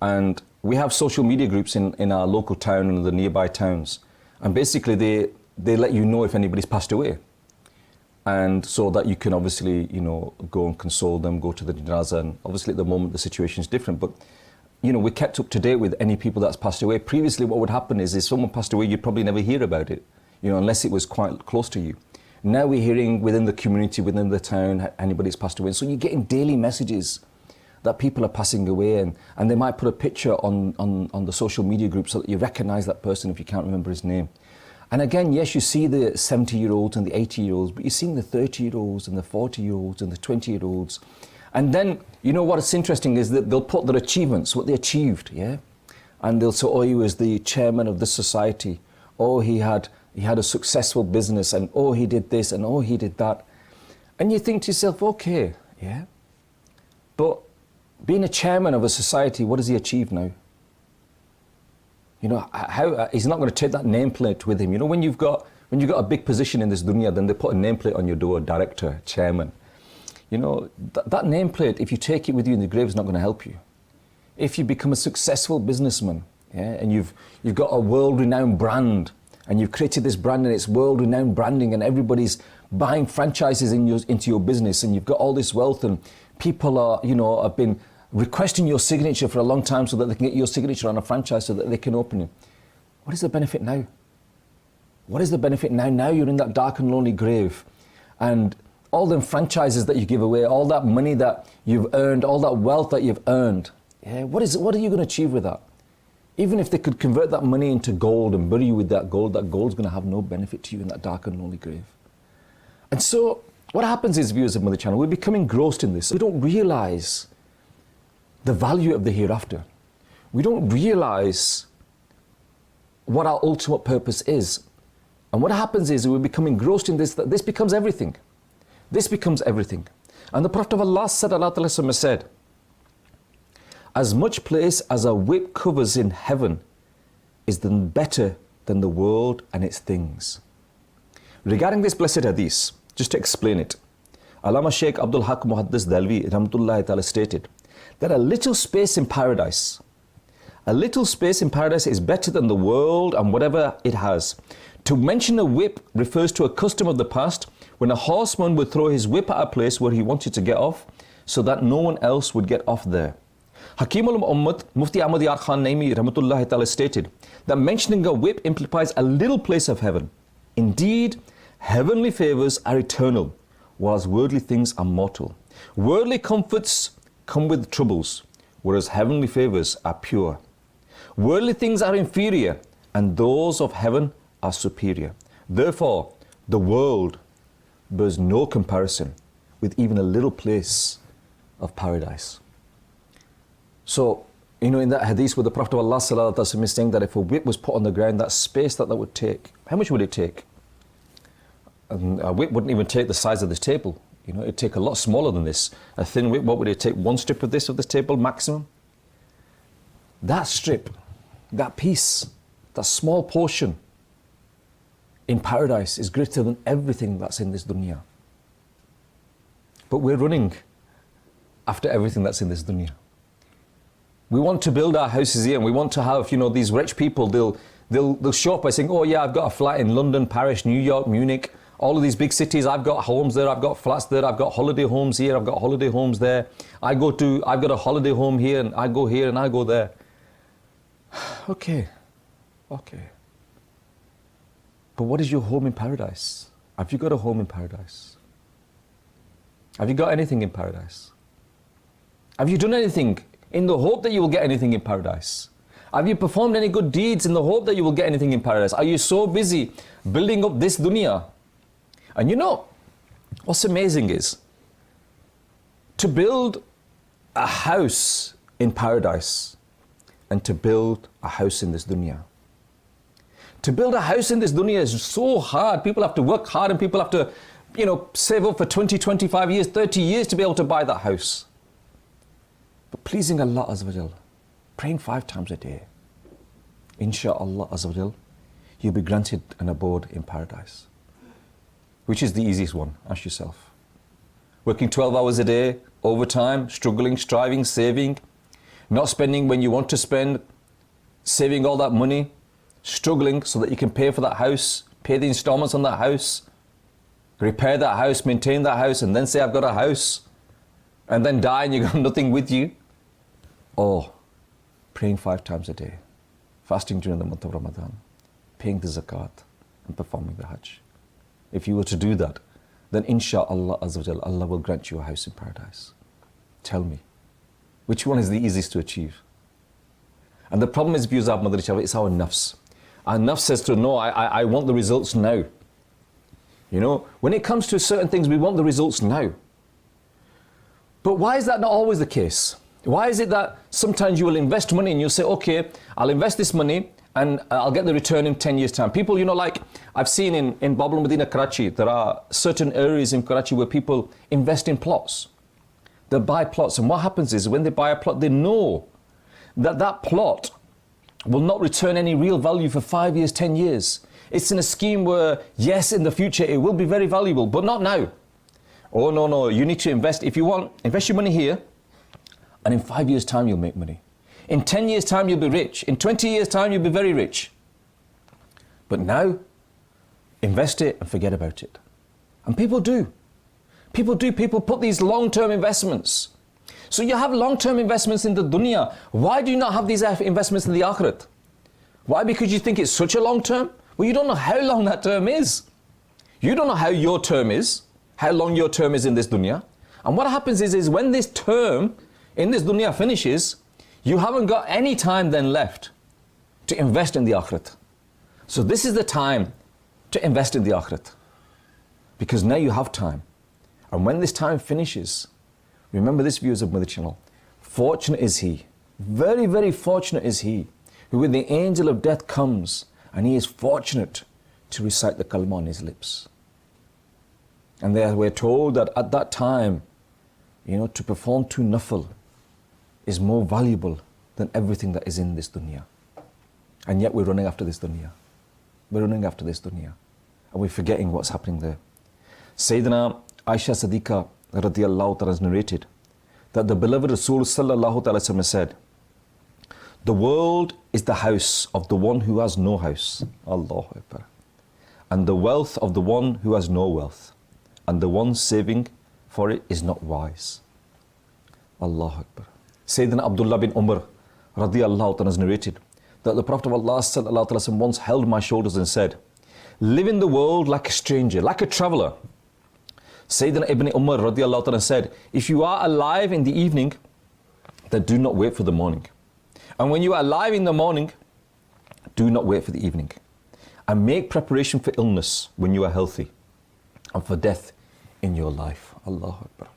and we have social media groups in our local town and the nearby towns, and basically they let you know if anybody's passed away, and so that you can obviously, you know, go and console them, go to the janazah. And obviously at the moment the situation is different, but you know, we're kept up to date with any people that's passed away. Previously what would happen is if someone passed away, you'd probably never hear about it, you know, unless it was quite close to you. Now we're hearing within the community, within the town, anybody's passed away. So you're getting daily messages that people are passing away, and they might put a picture on the social media group so that you recognize that person if you can't remember his name. And again, yes, you see the 70-year-olds and the 80-year-olds, but you're seeing the 30-year-olds and the 40-year-olds and the 20-year-olds. And then, you know what's interesting is that they'll put their achievements, what they achieved, yeah? And they'll say, oh, he was the chairman of this society. Oh, he had a successful business, and oh, he did this, and oh, he did that. And you think to yourself, okay, yeah, but being a chairman of a society, what does he achieve now? You know, how he's not going to take that nameplate with him. You know, when you've got a big position in this dunya, then they put a nameplate on your door, director, chairman. You know, that nameplate, if you take it with you in the grave, is not going to help you. If you become a successful businessman, yeah, and you've got a world-renowned brand, and you've created this brand and it's world-renowned branding, and everybody's buying franchises into your business, and you've got all this wealth, and people are, you know, have been requesting your signature for a long time so that they can get your signature on a franchise so that they can open it. What is the benefit now? What is the benefit now? Now you're in that dark and lonely grave, and all them franchises that you give away, all that money that you've earned, all that wealth that you've earned, yeah, what are you going to achieve with that? Even if they could convert that money into gold and bury you with that gold's going to have no benefit to you in that dark and lonely grave. And so what happens is, viewers of Madani Channel, we become engrossed in this. We don't realize the value of the hereafter. We don't realize what our ultimate purpose is. And what happens is we become engrossed in this, that this becomes everything. This becomes everything. And the Prophet of Allah said, as much place as a whip covers in heaven is then better than the world and its things. Regarding this blessed hadith, just to explain it, Allama Sheikh Abdul Haq Muhaddis Dalvi Rahmatullahi Ta'ala stated that a little space in paradise is better than the world and whatever it has. To mention a whip refers to a custom of the past when a horseman would throw his whip at a place where he wanted to get off so that no one else would get off there. Hakim al-Ummat Mufti Ahmad Yar Khan Naimi Rahmatullahi Ta'ala stated that mentioning a whip implies a little place of heaven. Indeed, heavenly favors are eternal, whilst worldly things are mortal. Worldly comforts come with troubles, whereas heavenly favors are pure. Worldly things are inferior, and those of heaven are superior. Therefore, the world bears no comparison with even a little place of paradise. So, you know, in that hadith where the Prophet of Allah is saying that if a whip was put on the ground, that space that would take, how much would it take? And a whip wouldn't even take the size of this table. You know, it'd take a lot smaller than this. A thin wick, what would it take? One strip of this table maximum? That strip, that piece, that small portion in paradise is greater than everything that's in this dunya. But we're running after everything that's in this dunya. We want to build our houses here, and we want to have, you know, these rich people, they'll show up by saying, oh yeah, I've got a flat in London, Paris, New York, Munich, all of these big cities. I've got homes there, I've got flats there, I've got holiday homes here, I've got holiday homes there. I've got a holiday home here, and I go here and I go there. Okay. But what is your home in paradise? Have you got a home in paradise? Have you got anything in paradise? Have you done anything in the hope that you will get anything in paradise? Have you performed any good deeds in the hope that you will get anything in paradise? Are you so busy building up this dunya? And you know, what's amazing is, to build a house in paradise and to build a house in this dunya. To build a house in this dunya is so hard. People have to work hard, and people have to, you know, save up for 20, 25 years, 30 years to be able to buy that house. But pleasing Allah Azza wa Jal, praying 5 times a day, insha'Allah Azza wa Jal, you'll be granted an abode in paradise. Which is the easiest one? Ask yourself. Working 12 hours a day, overtime, struggling, striving, saving, not spending when you want to spend, saving all that money, struggling so that you can pay for that house, pay the installments on that house, repair that house, maintain that house, and then say, I've got a house, and then die and you got nothing with you. Or praying 5 times a day, fasting during the month of Ramadan, paying the zakat, and performing the hajj. If you were to do that, then insha'Allah Azza wa Jal, Allah will grant you a house in paradise. Tell me, which one is the easiest to achieve? And the problem is, viewers of Madani Channel, it's our nafs. Our nafs says to, no, I want the results now. You know, when it comes to certain things, we want the results now. But why is that not always the case? Why is it that sometimes you will invest money and you'll say, okay, I'll invest this money and I'll get the return in 10 years' time. People, you know, like I've seen in Babul Medina, Karachi, there are certain areas in Karachi where people invest in plots. They buy plots, and what happens is, when they buy a plot, they know that that plot will not return any real value for 5 years, 10 years. It's in a scheme where, yes, in the future it will be very valuable, but not now. Oh, no, you need to invest. If you want, invest your money here, and in 5 years' time you'll make money. In 10 years' time you'll be rich. In 20 years' time you'll be very rich. But now, invest it and forget about it. And people do. People put these long-term investments. So you have long-term investments in the dunya. Why do you not have these investments in the akhirat? Why? Because you think it's such a long term? Well, you don't know how long that term is. You don't know how your term is, how long your term is in this dunya. And what happens is when this term in this dunya finishes, you haven't got any time then left to invest in the akhirat. So this is the time to invest in the akhirat. Because now you have time. And when this time finishes, remember this, viewers of Madani Channel, fortunate is he, very, very fortunate is he, who when the angel of death comes, and he is fortunate to recite the kalma on his lips. And we're told that at that time, you know, to perform 2 nafil is more valuable than everything that is in this dunya. And yet we're running after this dunya. We're running after this dunya. And we're forgetting what's happening there. Sayyidina Aisha Siddiqa radiyallahu ta'ala has narrated that the beloved Rasul sallallahu ta'ala has said, the world is the house of the one who has no house. Allahu Akbar. And the wealth of the one who has no wealth. And the one saving for it is not wise. Allahu Akbar. Sayyidina Abdullah bin Umar radiyallahu ta'ala has narrated that the Prophet of Allah sallallahu ta'ala once held my shoulders and said, live in the world like a stranger, like a traveler. Sayyidina Ibn Umar radiyallahu ta'ala said, if you are alive in the evening, then do not wait for the morning. And when you are alive in the morning, do not wait for the evening. And make preparation for illness when you are healthy, and for death in your life. Allahu Akbar.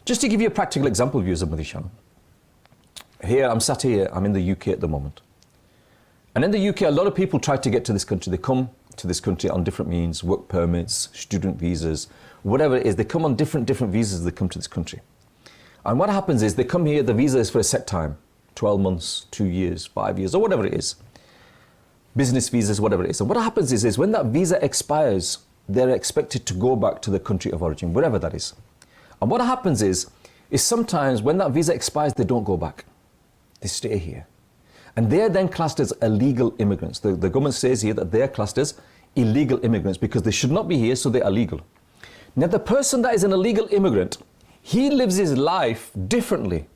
Just to give you a practical example, viewers of Madani Channel. Here, I'm sat here, I'm in the UK at the moment. And in the UK, a lot of people try to get to this country. They come to this country on different means, work permits, student visas, whatever it is. They come on different visas, they come to this country. And what happens is they come here, the visa is for a set time, 12 months, 2 years, 5 years, or whatever it is. Business visas, whatever it is. And what happens is when that visa expires, they're expected to go back to the country of origin, wherever that is. And what happens is sometimes when that visa expires, they don't go back. They stay here. And they're then classed as illegal immigrants. The government says here that they're classed as illegal immigrants because they should not be here, so they're illegal. Now, the person that is an illegal immigrant, he lives his life differently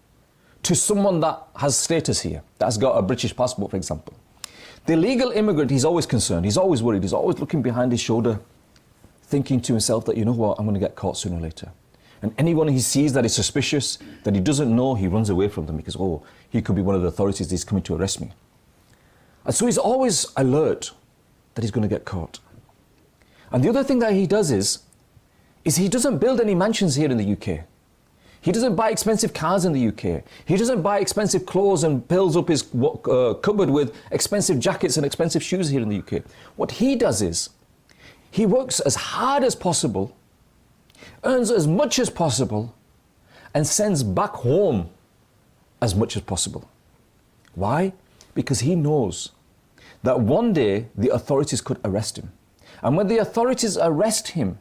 to someone that has status here, that has got a British passport, for example. The illegal immigrant, he's always concerned, he's always worried, he's always looking behind his shoulder, thinking to himself that, you know what, I'm going to get caught sooner or later. And anyone he sees that is suspicious, that he doesn't know, he runs away from them because, oh, he could be one of the authorities that's coming to arrest me. And so he's always alert that he's going to get caught. And the other thing that he does is he doesn't build any mansions here in the UK. He doesn't buy expensive cars in the UK. He doesn't buy expensive clothes and fills up his cupboard with expensive jackets and expensive shoes here in the UK. What he does is he works as hard as possible, earns as much as possible, and sends back home as much as possible. Why? Because he knows that one day the authorities could arrest him. And when the authorities arrest him,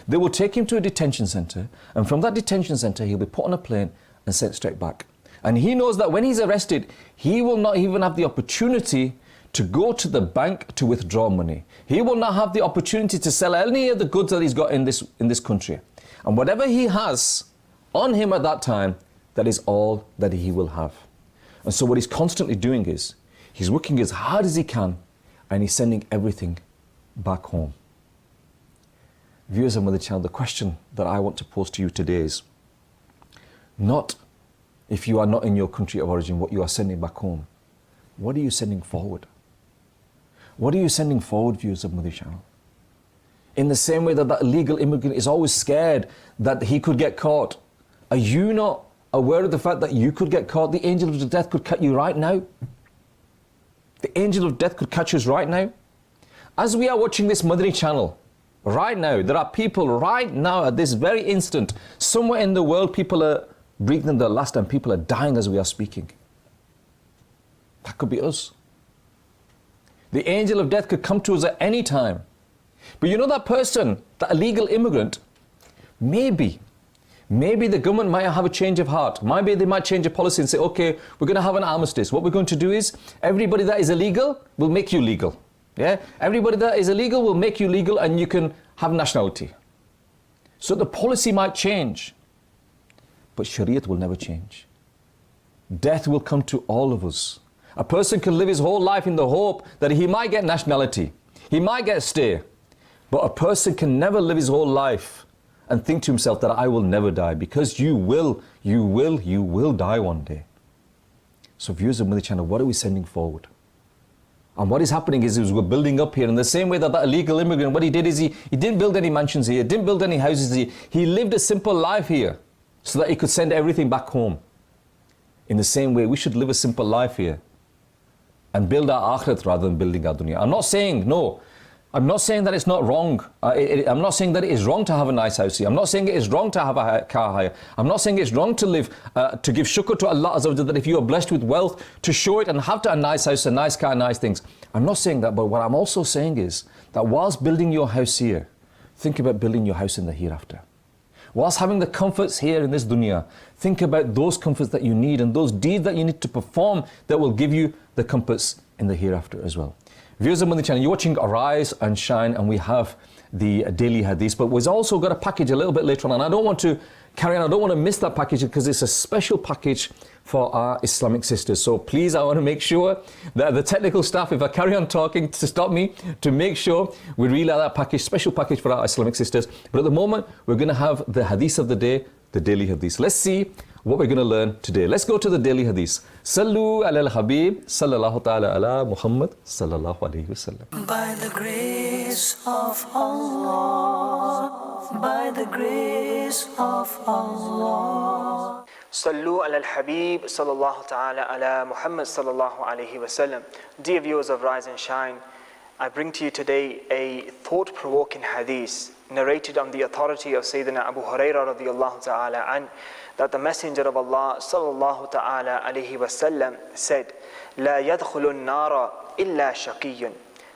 they will take him to a detention centre, and from that detention centre he'll be put on a plane and sent straight back. And he knows that when he's arrested, he will not even have the opportunity to go to the bank to withdraw money. He will not have the opportunity to sell any of the goods that he's got in this country. And whatever he has on him at that time, that is all that he will have. And so what he's constantly doing is, he's working as hard as he can, and he's sending everything back home. Viewers of Madani Channel, the question that I want to pose to you today is, not if you are not in your country of origin, what you are sending back home. What are you sending forward? What are you sending forward, viewers of Madani Channel? In the same way that that illegal immigrant is always scared that he could get caught, are you not aware of the fact that you could get caught? The angel of death could catch you right now. The angel of death could catch us right now. As we are watching this Madani Channel, right now, there are people right now at this very instant, somewhere in the world, people are breathing their last and people are dying as we are speaking. That could be us. The angel of death could come to us at any time. But you know that person, that illegal immigrant, maybe the government might have a change of heart. Maybe they might change a policy and say, okay, we're going to have an armistice. What we're going to do is, everybody that is illegal will make you legal. Yeah? Everybody that is illegal will make you legal and you can have nationality. So the policy might change, but Shariat will never change. Death will come to all of us. A person can live his whole life in the hope that he might get nationality. He might get stay. But a person can never live his whole life and think to himself that I will never die, because you will die one day. So viewers of Madani Channel, what are we sending forward? And what is happening is we're building up here in the same way that illegal immigrant, what he did is he didn't build any mansions here, didn't build any houses here. He lived a simple life here so that he could send everything back home. In the same way, we should live a simple life here and build our akhirat rather than building our dunya. I'm not saying, no, I'm not saying that it's not wrong. I'm not saying that it is wrong to have a nice house here. I'm not saying it is wrong to have a car here. I'm not saying it's wrong to live, to give shukr to Allah Azza wa Jalla, that if you are blessed with wealth, to show it and have a nice house, a nice car, nice things. I'm not saying that, but what I'm also saying is that whilst building your house here, think about building your house in the hereafter. Whilst having the comforts here in this dunya, think about those comforts that you need and those deeds that you need to perform that will give you the comforts in the hereafter as well. Viewers of Madani Channel, you're watching Arise and Shine, and we have the daily hadith, but we've also got a package a little bit later on, and I don't want to carry on, I don't want to miss that package because it's a special package for our Islamic sisters. So please, I want to make sure that the technical staff, if I carry on talking, to stop me, to make sure we relay that package, special package for our Islamic sisters. But at the moment, we're going to have the hadith of the day, the daily hadith. Let's see what we're going to learn today. Let's go to the daily hadith. Sallu ala al-Habib, sallallahu ta'ala ala Muhammad, sallallahu alayhi wa sallam. By the grace of Allah, by the grace of Allah. Sallu ala al-Habib, sallallahu ta'ala ala Muhammad sallallahu alayhi wa sallam. Dear viewers of Rise and Shine, I bring to you today a thought-provoking hadith narrated on the authority of Sayyidina Abu Hurairah radiyallahu ta'ala and that the Messenger of Allah sallallahu ta'ala alayhi wasallam said, لا يدخل النار إلا شقي,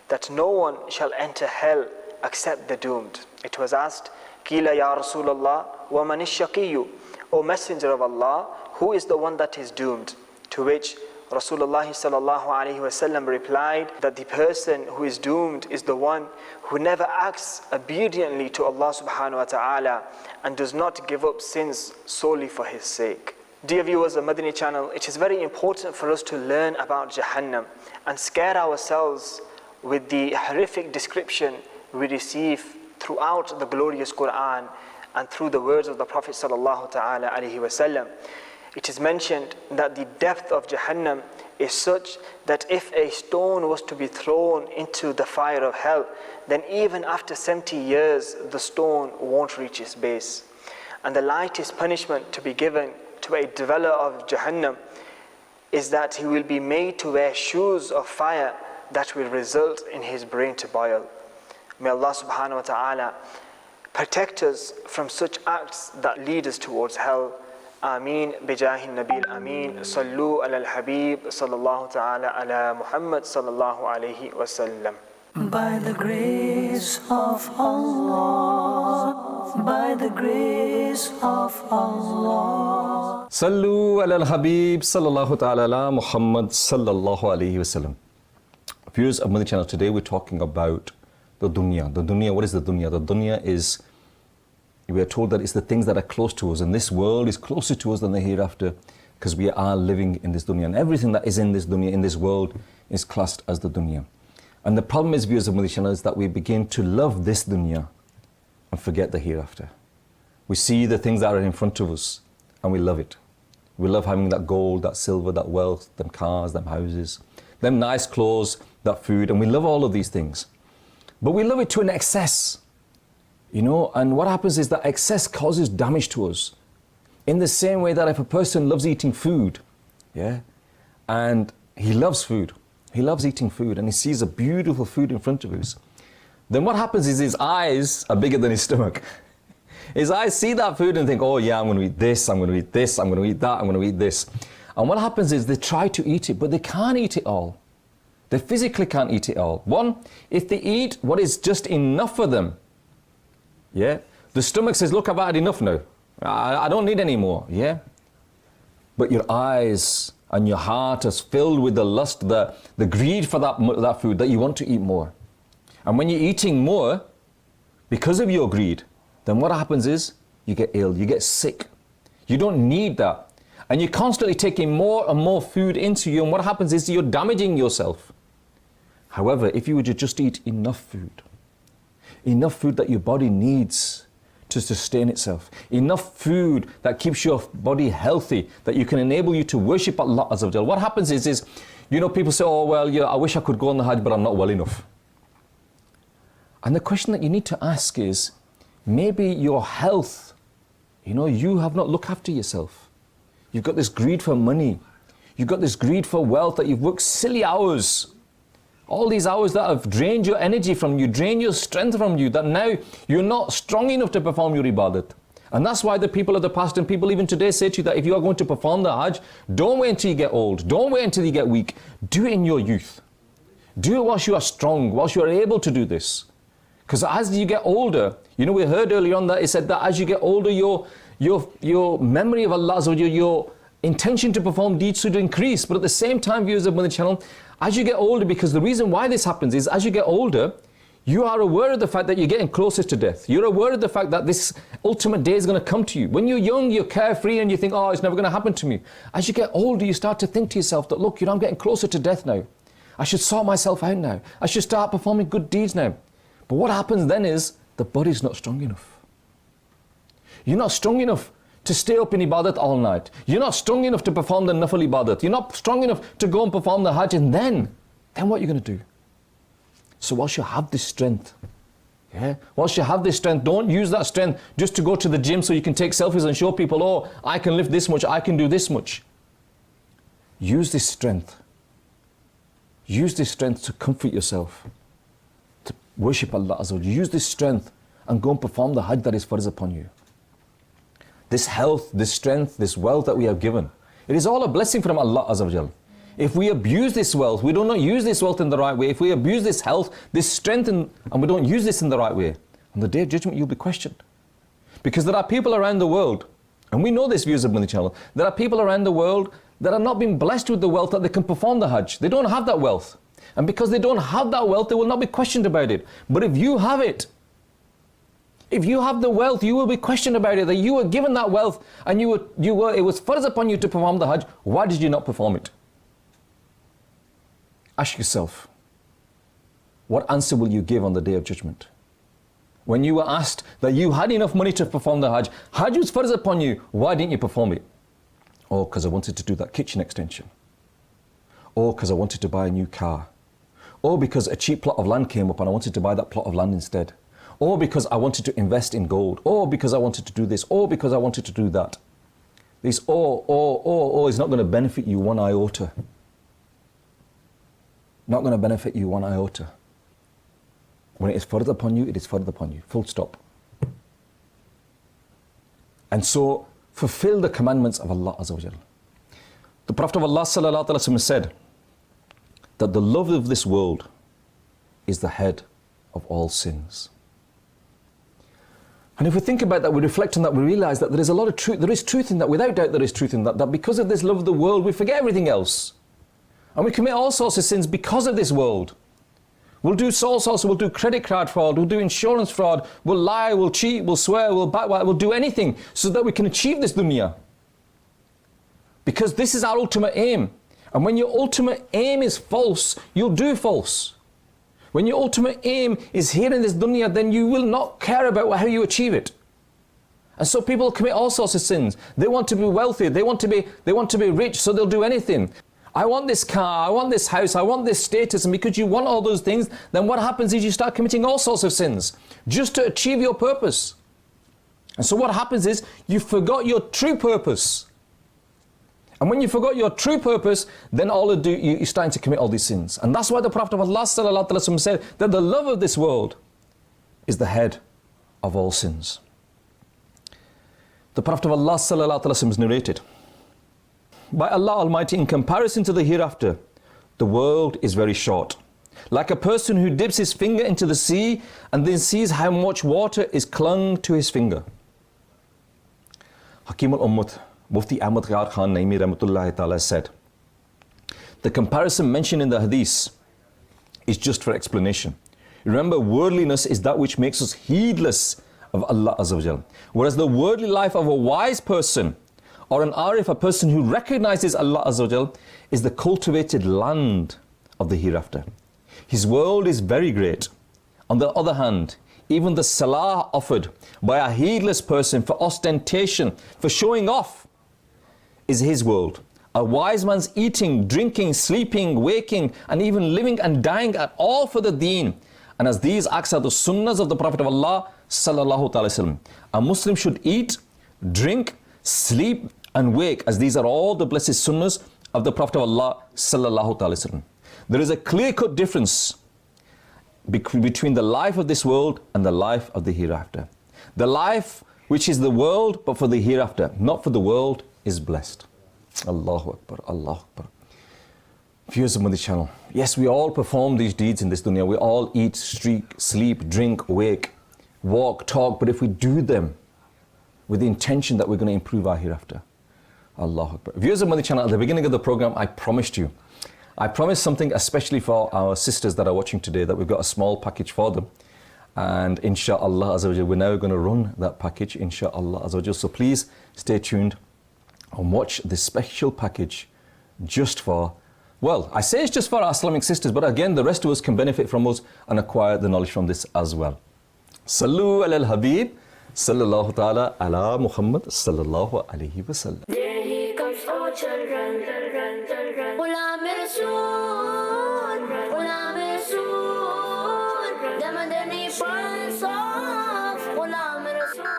that no one shall enter hell except the doomed. It was asked, Qila ya Rasulullah, wa man الشقي? O Messenger of Allah, who is the one that is doomed? To which Rasulullah sallallahu alaihi wasallam replied that the person who is doomed is the one who never acts obediently to Allah subhanahu wa ta'ala and does not give up sins solely for His sake. Dear viewers of Madani Channel, it is very important for us to learn about Jahannam and scare ourselves with the horrific description we receive throughout the glorious Quran and through the words of the Prophet sallallahu ta'ala alaihi wasallam. It is mentioned that the depth of Jahannam is such that if a stone was to be thrown into the fire of hell, then even after 70 years, the stone won't reach its base. And the lightest punishment to be given to a dweller of Jahannam is that he will be made to wear shoes of fire that will result in his brain to boil. May Allah subhanahu wa ta'ala protect us from such acts that lead us towards hell. Ameen bijahi nabil ameen. Sallu ala al-habib sallallahu ta'ala ala Muhammad sallallahu alayhi wa sallam. By the grace of Allah, by the grace of Allah. Sallu ala al-habib sallallahu ta'ala ala Muhammad sallallahu alayhi wa sallam. Viewers of Madani Channel, today we're talking about the dunya. The dunya, what is the dunya? The dunya is, we are told that it's the things that are close to us, and this world is closer to us than the hereafter because we are living in this dunya, and everything that is in this dunya, in this world, is classed as the dunya. And the problem is, viewers of Madani Channel, is that we begin to love this dunya and forget the hereafter. We see the things that are in front of us and we love it. We love having that gold, that silver, that wealth, them cars, them houses, them nice clothes, that food, and we love all of these things. But we love it to an excess, you know, and what happens is that excess causes damage to us. In the same way that if a person loves eating food, yeah, and he loves food, he loves eating food, and he sees a beautiful food in front of us, then what happens is his eyes are bigger than his stomach. His eyes see that food and think, oh yeah, I'm going to eat this, I'm going to eat this, I'm going to eat that, I'm going to eat this. And what happens is they try to eat it, but they can't eat it all. They physically can't eat it all. One, if they eat what is just enough for them, yeah, the stomach says, look, I've had enough now. I don't need any more, yeah. But your eyes and your heart is filled with the lust, the greed for that food, that you want to eat more. And when you're eating more, because of your greed, then what happens is you get ill, you get sick. You don't need that. And you're constantly taking more and more food into you, and what happens is you're damaging yourself. However, if you were to just eat enough food that your body needs to sustain itself, enough food that keeps your body healthy, that you can enable you to worship Allah Azza wa Jal. What happens is, you know, people say, oh, well, yeah, I wish I could go on the Hajj, but I'm not well enough. And the question that you need to ask is, maybe your health, you know, you have not looked after yourself. You've got this greed for money. You've got this greed for wealth, that you've worked silly hours. All these hours that have drained your energy from you, drained your strength from you, that now you're not strong enough to perform your ibadat. And that's why the people of the past and people even today say to you that if you are going to perform the Hajj, don't wait until you get old. Don't wait until you get weak. Do it in your youth. Do it whilst you are strong, whilst you are able to do this. Because as you get older, you know, we heard earlier on that it said that as you get older, your memory of Allah, your intention to perform deeds should increase. But at the same time, viewers of Madani Channel, as you get older, because the reason why this happens is as you get older, you are aware of the fact that you're getting closer to death. You're aware of the fact that this ultimate day is going to come to you. When you're young, you're carefree and you think, oh, it's never going to happen to me. As you get older, you start to think to yourself that, look, you know, I'm getting closer to death now. I should sort myself out now. I should start performing good deeds now. But what happens then is the body's not strong enough. You're not strong enough to stay up in ibadat all night. You're not strong enough to perform the nafal ibadat. You're not strong enough to go and perform the hajj, and then what are you going to do? So whilst you have this strength, yeah, whilst you have this strength, don't use that strength just to go to the gym so you can take selfies and show people, oh, I can lift this much, I can do this much. Use this strength. Use this strength to comfort yourself. Worship Allah Azza wa Jal. Use this strength and go and perform the Hajj that is farz upon you. This health, this strength, this wealth that we have given, it is all a blessing from Allah Azza wa Jal. If we abuse this wealth, we do not use this wealth in the right way, if we abuse this health, this strength, and we don't use this in the right way, on the Day of Judgment you'll be questioned. Because there are people around the world, and we know this, viewers of Madani Channel, there are people around the world that are not being blessed with the wealth that they can perform the Hajj. They don't have that wealth. And because they don't have that wealth, they will not be questioned about it. But if you have it, if you have the wealth, you will be questioned about it, that you were given that wealth and it was farz upon you to perform the Hajj. Why did you not perform it? Ask yourself, what answer will you give on the Day of Judgment? When you were asked that you had enough money to perform the Hajj, Hajj was farz upon you, why didn't you perform it? Oh, because I wanted to do that kitchen extension. Oh, because I wanted to buy a new car. Oh, because a cheap plot of land came up and I wanted to buy that plot of land instead. Or because I wanted to invest in gold. Or because I wanted to do this. Or because I wanted to do that. This is not going to benefit you one iota. Not going to benefit you one iota. When it is farz upon you, it is farz upon you. Full stop. And so, fulfill the commandments of Allah Azza wa Jal. The Prophet of Allah Sallallahu Alaihi Wasallam said that the love of this world is the head of all sins. And if we think about that, we reflect on that, we realize that there is a lot of truth, there is truth in that, without doubt there is truth in that, that because of this love of the world, we forget everything else. And we commit all sorts of sins because of this world. We'll do all sorts, we'll do credit card fraud, we'll do insurance fraud, we'll lie, we'll cheat, we'll swear, we'll backbite, we'll do anything so that we can achieve this dunya. Because this is our ultimate aim. And when your ultimate aim is false, you'll do false. When your ultimate aim is here in this dunya, then you will not care about how you achieve it. And so people commit all sorts of sins. They want to be wealthy, they want to be rich, so they'll do anything. I want this car, I want this house, I want this status, and because you want all those things, then what happens is you start committing all sorts of sins just to achieve your purpose. And so what happens is you forgot your true purpose. And when you forgot your true purpose, then you're starting to commit all these sins. And that's why the Prophet of Allah Sallallahu Alaihi Wasallam said that the love of this world is the head of all sins. The Prophet of Allah Sallallahu Alaihi Wasallam is narrated, by Allah Almighty, in comparison to the hereafter, the world is very short. Like a person who dips his finger into the sea and then sees how much water is clung to his finger. Hakim al-Ummat, Mufti Ahmad Ghar Khan Naimi Rahmatullahi Ta'ala said, the comparison mentioned in the hadith is just for explanation. Remember, worldliness is that which makes us heedless of Allah Azza wa Jal. Whereas the worldly life of a wise person or an arif, a person who recognizes Allah Azza wa Jal, is the cultivated land of the hereafter. His world is very great. On the other hand, even the salah offered by a heedless person for ostentation, for showing off, is his world. A wise man's eating, drinking, sleeping, waking, and even living and dying are all for the deen. And as these acts are the sunnahs of the Prophet of Allah Sallallahu Alaihi Wasallam, a Muslim should eat, drink, sleep and wake, as these are all the blessed sunnahs of the Prophet of Allah Sallallahu Alaihi Wasallam. There is a clear-cut difference between the life of this world and the life of the hereafter. The life which is the world but for the hereafter, not for the world, is blessed. Allahu Akbar, Allahu Akbar. Viewers of Madani Channel, yes, we all perform these deeds in this dunya. We all eat, sleep, drink, wake, walk, talk, but if we do them with the intention that we're going to improve our hereafter, Allahu Akbar. Viewers of Madani Channel, at the beginning of the program, I promised something especially for our sisters that are watching today, that we've got a small package for them. And inshallah Azza wa Jal, we're now going to run that package, inshallah Azza wa Jal. So please stay tuned and watch this special package just for, well, I say it's just for our Islamic sisters, but again, the rest of us can benefit from us and acquire the knowledge from this as well. Sallu ala al-Habib, sallallahu ta'ala ala Muhammad, sallallahu alayhi wa sallam. There he comes, oh children, Ghulam Rasool, Ghulam Rasool, the Madani pulse of Ghulam Rasool.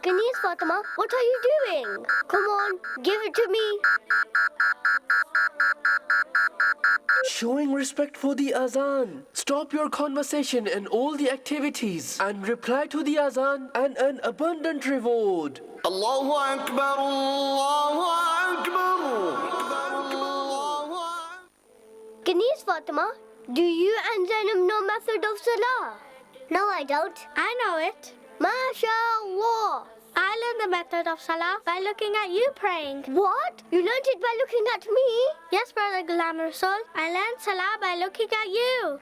Can you spot Fatima, what are you doing? Come on, give it to me. Showing respect for the azan. Stop your conversation and all the activities and reply to the azan and an abundant reward. Allahu Akbar, Allahu Akbar. Khanis Fatima, do you and Zainab know method of salah? No, I don't. I know it. MashaAllah. I learned the method of salah by looking at you praying. What? You learned it by looking at me? Yes, Brother Ghulam Rasul. I learned salah by looking at you.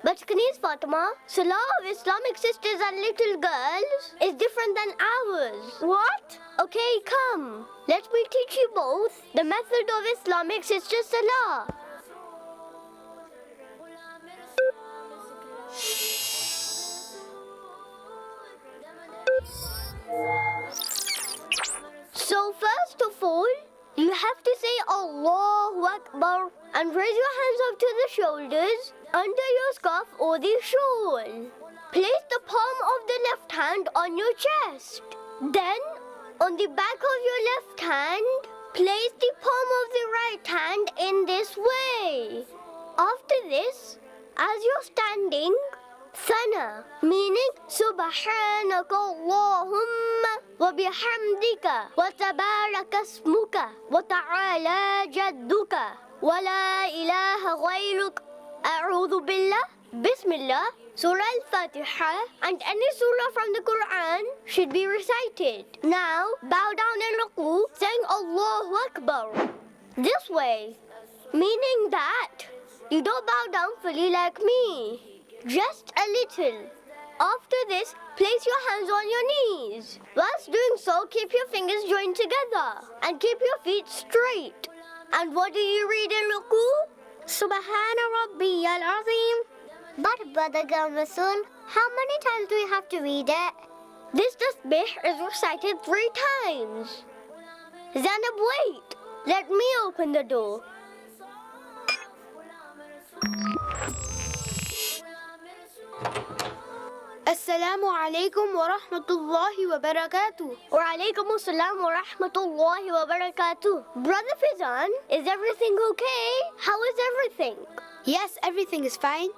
But Khanis Fatima, salah of Islamic sisters and little girls is different than ours. What? Okay, come. Let me teach you both the method of Islamic sisters salah. So first of all, you have to say Allahu Akbar and raise your hands up to the shoulders under your scarf or the shawl. Place the palm of the left hand on your chest. Then, on the back of your left hand, place the palm of the right hand in this way. After this, as you're standing, Sunnah, meaning Subhanaka Allahumma wa bihamdika wa tabaraka ismuka wa ta'ala jadduka wa la ilaha ghayruk a'udhu billah, Bismillah, Surah Al-Fatiha and any surah from the Quran should be recited. Now, bow down in ruku, saying Allahu Akbar. This way, meaning that you don't bow down fully like me. Just a little. After this, place your hands on your knees. Whilst doing so, keep your fingers joined together and keep your feet straight. And what do you read in ruku? Subhana Rabbiyal Azim. But Brother Ghulam Rasul, how many times do we have to read it? This tasbih is recited 3 times. Zainab, wait. Let me open the door. Assalamu alaikum wa rahmatullahi wa barakatuh. Wa alaikum assalam wa rahmatullahi wa barakatuh. Brother Fizan, is everything okay? How is everything? Yes, everything is fine.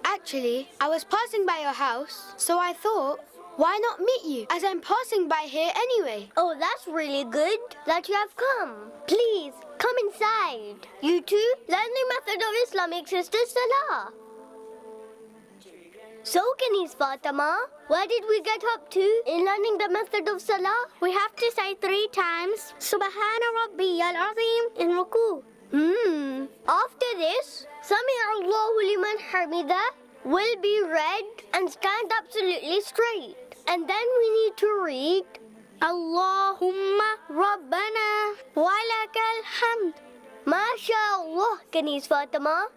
Actually, I was passing by your house, so I thought, why not meet you as I'm passing by here anyway? Oh, that's really good that you have come. Please, come inside. You too, learn the method of Islamic sisters salah. So, Khanis Fatima, where did we get up to in learning the method of salah? We have to say 3 times, Subhana Rabbiyal Azim in ruku. After this, Sami'a Allahu liman hamida will be read and stand absolutely straight. And then we need to read Allahumma Rabbana walakal hamd. MashaAllah, Khanis Fatima.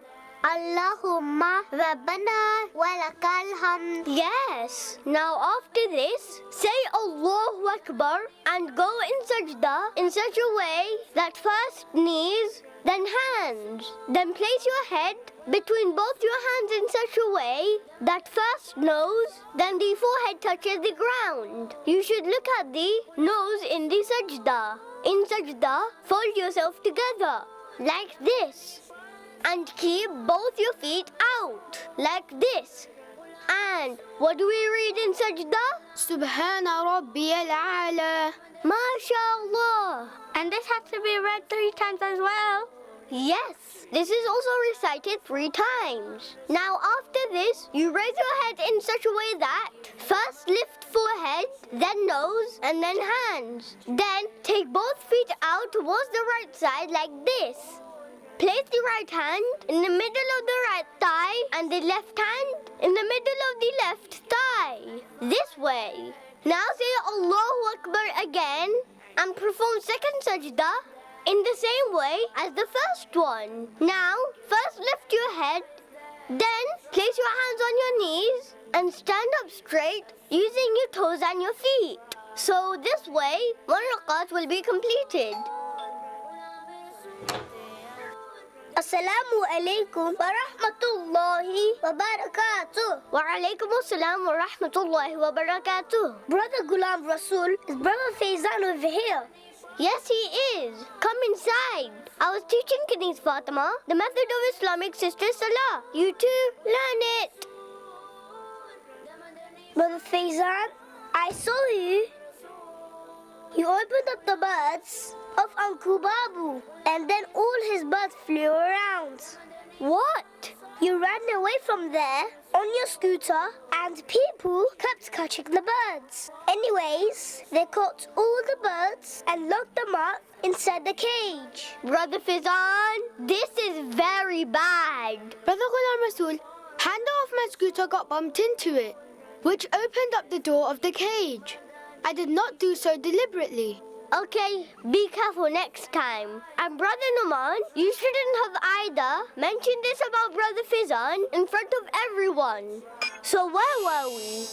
Allahumma Rabbana walakal hamd. Yes. Now after this, say Allahu Akbar and go in sajda in such a way that first knees, then hands. Then place your head between both your hands in such a way that first nose, then the forehead touches the ground. You should look at the nose in the sajda. In sajda, fold yourself together like this. And keep both your feet out, like this. And what do we read in sajda? Subhana Rabbiyal A'la. MashaAllah. And this has to be read 3 times as well. Yes, this is also recited 3 times. Now after this, you raise your head in such a way that first lift forehead, then nose, and then hands. Then take both feet out towards the right side like this. Place the right hand in the middle of the right thigh and the left hand in the middle of the left thigh. This way. Now say Allahu Akbar again and perform second sajda in the same way as the first one. Now, first lift your head, then place your hands on your knees and stand up straight using your toes and your feet. So this way, 1 rakat will be completed. Assalamu alaikum wa rahmatullahi wa barakatuh. Wa alaikum assalam wa rahmatullahi wa barakatuh. Brother Ghulam Rasul, is Brother Faizan over here? Yes, he is. Come inside. I was teaching Kidneys Fatima the method of Islamic Sister Salah. You too, learn it. Brother Faizan, I saw you. You opened up the birds of Uncle Babu, and then all his birds flew around. What? You ran away from there on your scooter, and people kept catching the birds. Anyways, they caught all the birds and locked them up inside the cage. Brother Fizan, this is very bad. Brother Ghulam Rasul, handle of my scooter got bumped into it, which opened up the door of the cage. I did not do so deliberately. Okay, be careful next time. And Brother Numan, you shouldn't have either mentioned this about Brother Fizan in front of everyone. So where were we?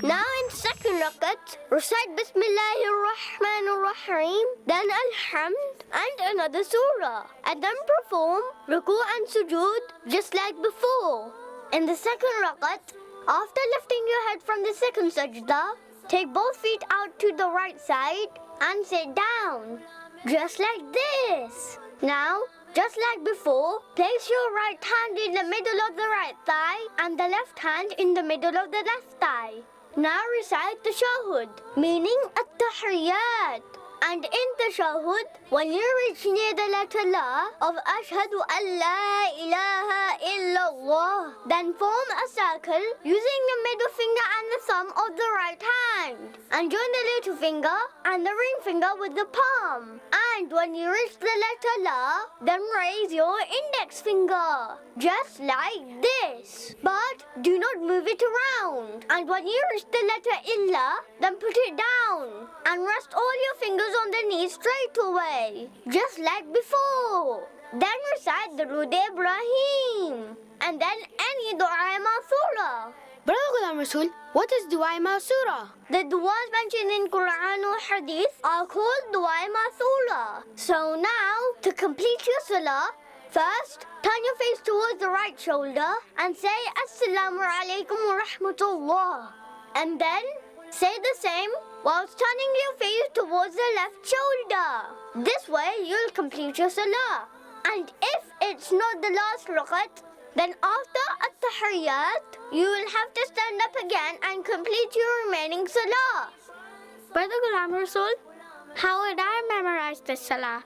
Now in second rakat, recite Bismillahir Rahmanir Rahim, then Alhamd and another surah. And then perform ruku and sujood just like before. In the second rakat, after lifting your head from the second sajda, take both feet out to the right side and sit down, just like this. Now, just like before, place your right hand in the middle of the right thigh and the left hand in the middle of the left thigh. Now recite the Tashahhud, meaning At-Tahiyyat. And in Tashahhud, when you reach near the letter La of Ashhadu an la ilaha illallah, then form a circle using the middle finger and the thumb of the right hand. And join the little finger and the ring finger with the palm. And when you reach the letter La, then raise your index finger, just like this. But do not move it around. And when you reach the letter Illa, then put it down and rest all your fingers on the knees straight away, just like before. Then recite the Durud Ibrahim, and then any Dua Ma'thura. Brother Ghulam Rasul, what is Dua Ma'thura? The duas mentioned in Quran or Hadith are called Dua Ma'thura. So now, to complete your salah, first, turn your face towards the right shoulder and say Assalamu alaikum wa rahmatullah. And then, say the same whilst turning your face towards the left shoulder. This way, you'll complete your salah. And if it's not the last rakat, then after At-Tahiyyat, you will have to stand up again and complete your remaining salah. Brother Ghulam Rasul, how would I memorize this salah?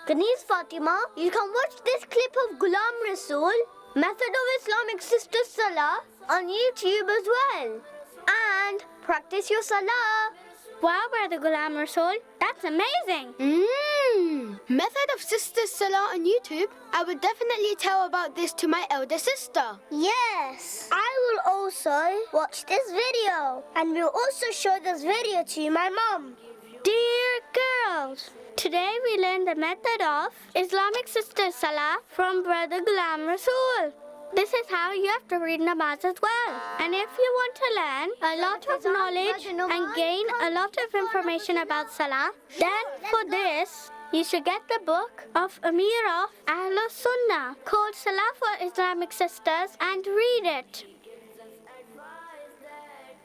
Kidneys Fatima, you can watch this clip of Ghulam Rasul, Method of Islamic Sister Salah, on YouTube as well. And practice your salah. Wow, Brother Ghulam Rasul, that's amazing. Method of Sister Salah on YouTube? I would definitely tell about this to my elder sister. Yes, I will also watch this video. And will also show this video to my mom. Dear girls, today we learned the method of Islamic Sister Salah from Brother Ghulam Rasul. This is how you have to read namaz as well. And if you want to learn a lot of knowledge and gain a lot of information about Salah, then for this, you should get the book of Amir of Ahlul Sunnah called Salah for Islamic Sisters and read it.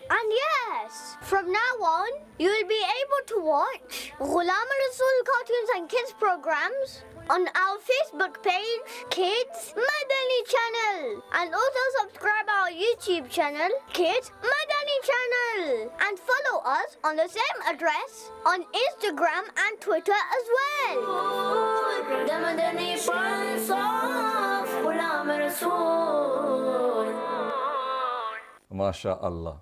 And yes, from now on, you will be able to watch Ghulam Rasul cartoons and kids programs on our Facebook page, Kids Madani Channel. And also subscribe our YouTube channel, Kids Madani Channel. And follow us on the same address on Instagram and Twitter as well. The Madani Pulse of Ghulam Rasul. MashaAllah.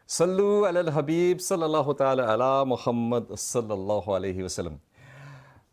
Sallu ala al-Habib sallallahu ta'ala ala Muhammad sallallahu alayhi wasallam.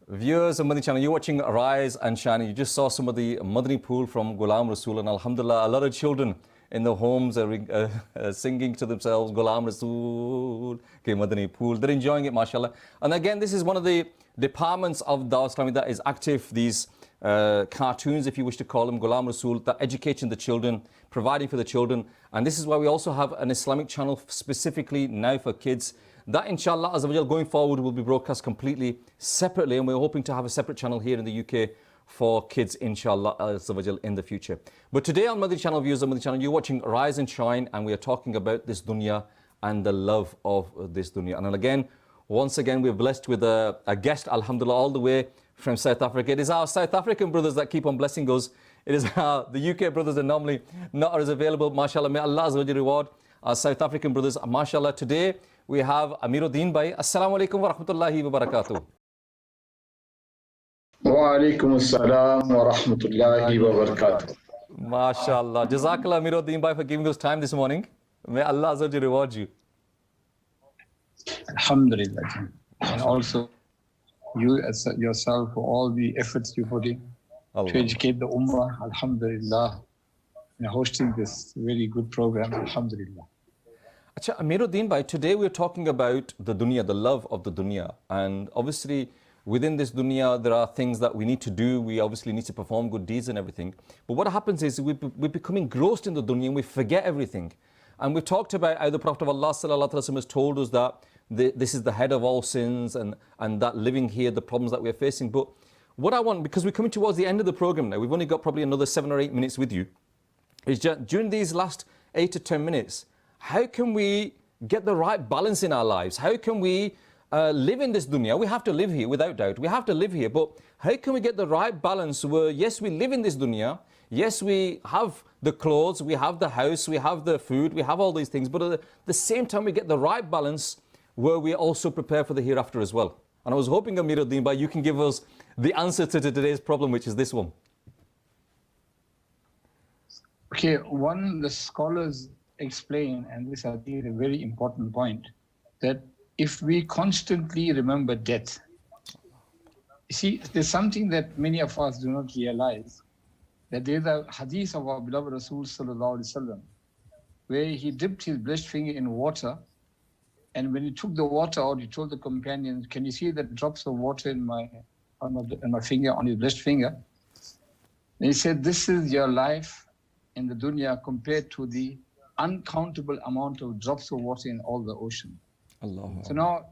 Viewers of Madani Channel, you're watching Rise and Shine. You just saw some of the Madani pool from Ghulam Rasul, and alhamdulillah, a lot of children in the homes are singing to themselves, Ghulam Rasul, okay, Madani pool. They're enjoying it, mashallah. And again, this is one of the departments of Dawah Islami that is active, these cartoons, if you wish to call them, Ghulam Rasul, that educating the children, providing for the children. And this is why we also have an Islamic channel specifically now for kids. That inshallah, going forward, will be broadcast completely separately, and we're hoping to have a separate channel here in the UK for kids, inshallah, in the future. But today on Madani Channel, viewers of Madani Channel, you're watching Rise and Shine, and we are talking about this dunya and the love of this dunya. And again, once again, we're blessed with a guest, alhamdulillah, all the way from South Africa. It is our South African brothers that keep on blessing us. It is the UK brothers that normally not as available. MashaAllah, may Allah reward our South African brothers. MashaAllah, today we have Amiruddin Bhai. Assalamu alaikum wa rahmatullahi wa barakatuh. Wa alaikum assalam wa rahmatullahi wa barakatuh. MashaAllah. Jazakallah, Amiruddin Bhai, for giving us time this morning. May Allah reward you. Alhamdulillah. And also you as yourself for all the efforts you put in to educate the Ummah. Alhamdulillah. And hosting this very good program. Alhamdulillah. Achha, Amiruddin Bhai, today we're talking about the dunya, the love of the dunya. And obviously, within this dunya, there are things that we need to do. We obviously need to perform good deeds and everything. But what happens is we're becoming engrossed in the dunya and we forget everything. And we talked about how the Prophet of Allah ﷺ has told us that this is the head of all sins and that living here, the problems that we're facing. But what I want, because we're coming towards the end of the program now, we've only got probably another 7 or 8 minutes with you, is just during these last 8 to 10 minutes, how can we get the right balance in our lives? How can we live in this dunya? We have to live here, without doubt. We have to live here, but how can we get the right balance where, yes, we live in this dunya, yes, we have the clothes, we have the house, we have the food, we have all these things, but at the same time, we get the right balance where we also prepare for the hereafter as well. And I was hoping, Amiruddin Bhai, you can give us the answer to today's problem, which is this one. Okay, the scholars explain, and this I think is a very important point, that if we constantly remember death, you see, there's something that many of us do not realize, that there's a hadith of our beloved Rasul sallallahu alaihi wasallam, where he dipped his blessed finger in water, and when he took the water out, he told the companions, "Can you see the drops of water in my finger, on his blessed finger?" And he said, "This is your life in the dunya compared to the uncountable amount of drops of water in all the ocean." Allah. So now,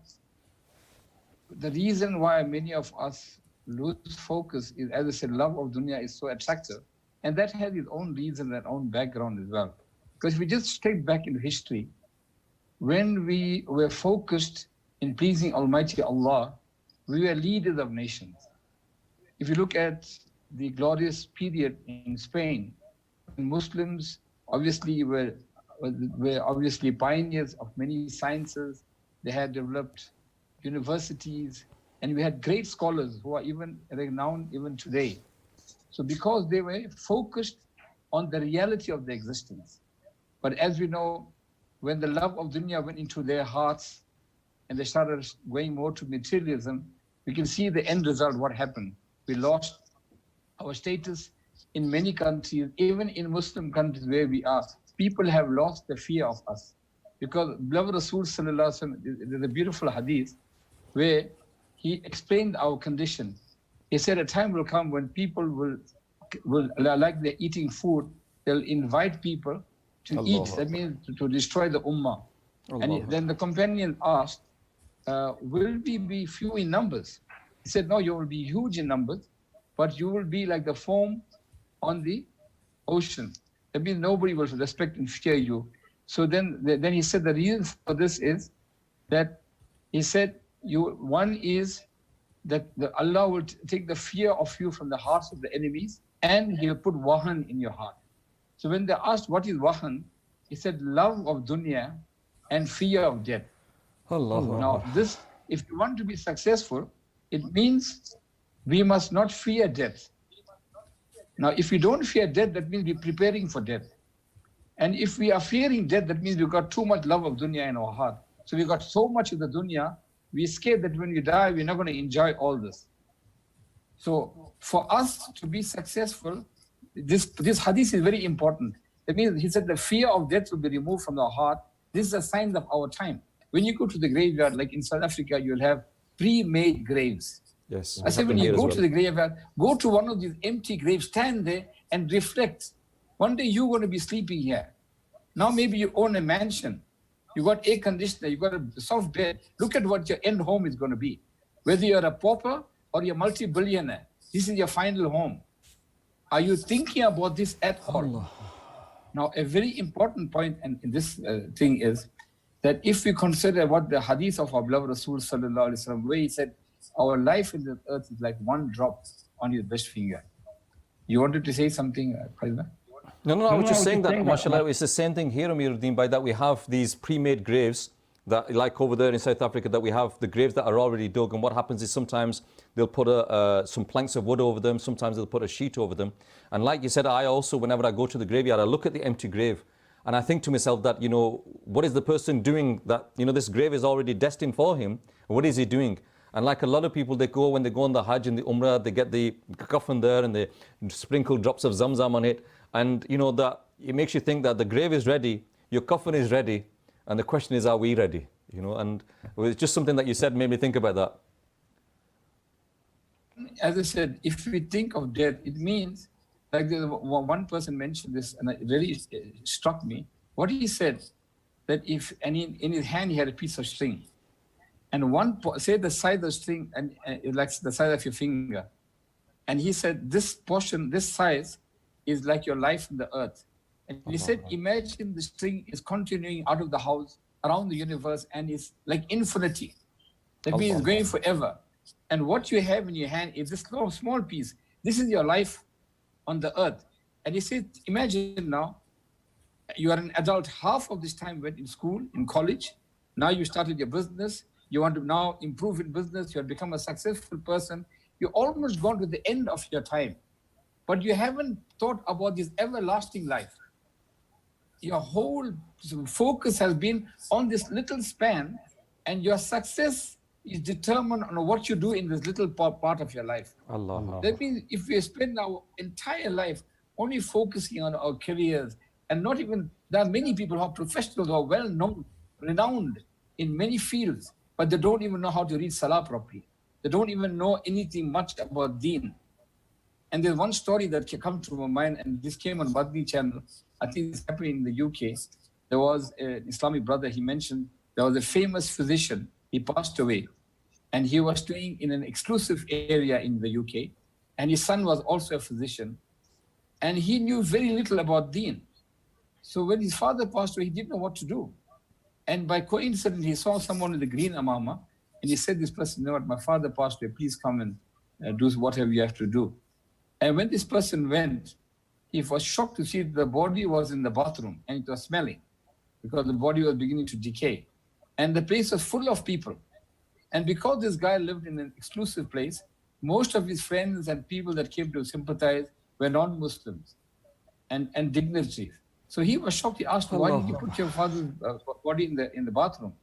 the reason why many of us lose focus is, as I said, love of dunya is so attractive. And that has its own reason and own background as well. Because if we just step back into history, when we were focused in pleasing Almighty Allah, we were leaders of nations. If you look at the glorious period in Spain, Muslims obviously were obviously pioneers of many sciences. They had developed universities, and we had great scholars who are even renowned even today. So because they were focused on the reality of their existence. But as we know, when the love of dunya went into their hearts and they started going more to materialism, we can see the end result, what happened. We lost our status in many countries, even in Muslim countries where we are. People have lost the fear of us. Because beloved Rasul sallallahu alaihi wasallam, there's a beautiful hadith where he explained our condition. He said a time will come when people will like they're eating food, they'll invite people to eat. That means to destroy the ummah. And then the companion asked, will we be few in numbers? He said, no, you will be huge in numbers, but you will be like the foam on the ocean. That means nobody will respect and fear you. So then he said the reason for this is that he said, one is that Allah will take the fear of you from the hearts of the enemies, and He'll put wahan in your heart. So when they asked what is wahan, he said love of dunya and fear of death. Allah. Now this, if you want to be successful, it means we must not fear death. Now if we don't fear death, that means we're preparing for death. And if we are fearing death, that means we've got too much love of dunya in our heart. So we've got so much of the dunya, we're scared that when we die, we're not going to enjoy all this. So for us to be successful, this hadith is very important. That means he said the fear of death will be removed from our heart. This is a sign of our time. When you go to the graveyard, like in South Africa, you'll have pre-made graves. Yes. I said when you go to the graveyard, go to one of these empty graves, stand there and reflect. One day you're going to be sleeping here. Now maybe you own a mansion. You got air conditioner, you got a soft bed. Look at what your end home is going to be. Whether you're a pauper or you're multi-billionaire. This is your final home. Are you thinking about this at all? Now, a very important point in this thing is that if we consider what the hadith of our beloved Rasul sallallahu alaihi wasallam, where he said, our life in the earth is like one drop on your best finger. You wanted to say something, President? No, I was just saying that, mashallah, it's the same thing here, Amiruddin, by that we have these pre-made graves, that, like over there in South Africa, that we have the graves that are already dug, and what happens is sometimes they'll put some planks of wood over them, sometimes they'll put a sheet over them. And like you said, I also, whenever I go to the graveyard, I look at the empty grave, and I think to myself that, you know, what is the person doing that, you know, this grave is already destined for him, what is he doing? And like a lot of people, when they go on the Hajj and the Umrah, they get the coffin there and they sprinkle drops of Zamzam on it. And, you know, that it makes you think that the grave is ready, your coffin is ready, and the question is, are we ready? You know, and it was just something that you said made me think about that. As I said, if we think of death, it means, like one person mentioned this, and it really struck me. What he said, that if, and in his hand he had a piece of string, and say the size of the string, and like the size of your finger, and he said this portion, this size, is like your life in the earth. And he said, imagine the string is continuing out of the house, around the universe, and it's like infinity. That means it's going forever. And what you have in your hand is this small piece. This is your life on the earth. And he said, imagine now, you are an adult, half of this time went in school, in college. Now you started your business. You want to now improve in business. You have become a successful person. You're almost gone to the end of your time. But you haven't thought about this everlasting life. Your whole focus has been on this little span, and your success is determined on what you do in this little part of your life. Allah. That means if we spend our entire life only focusing on our careers, and not even, there are many people who are professionals, who are well known, renowned in many fields, but they don't even know how to read Salah properly. They don't even know anything much about Deen. And there's one story that comes to my mind, and this came on Madani Channel. I think it's happening in the UK. There was an Islamic brother, he mentioned, there was a famous physician, he passed away. And he was staying in an exclusive area in the UK. And his son was also a physician. And he knew very little about Deen. So when his father passed away, he didn't know what to do. And by coincidence, he saw someone with a green amama. And he said, this person, you know what, my father passed away, please come and do whatever you have to do. And when this person went, he was shocked to see the body was in the bathroom and it was smelling because the body was beginning to decay. And the place was full of people. And because this guy lived in an exclusive place, most of his friends and people that came to sympathize were non-Muslims and dignitaries. So he was shocked. He asked, why did you put your father's body in the bathroom?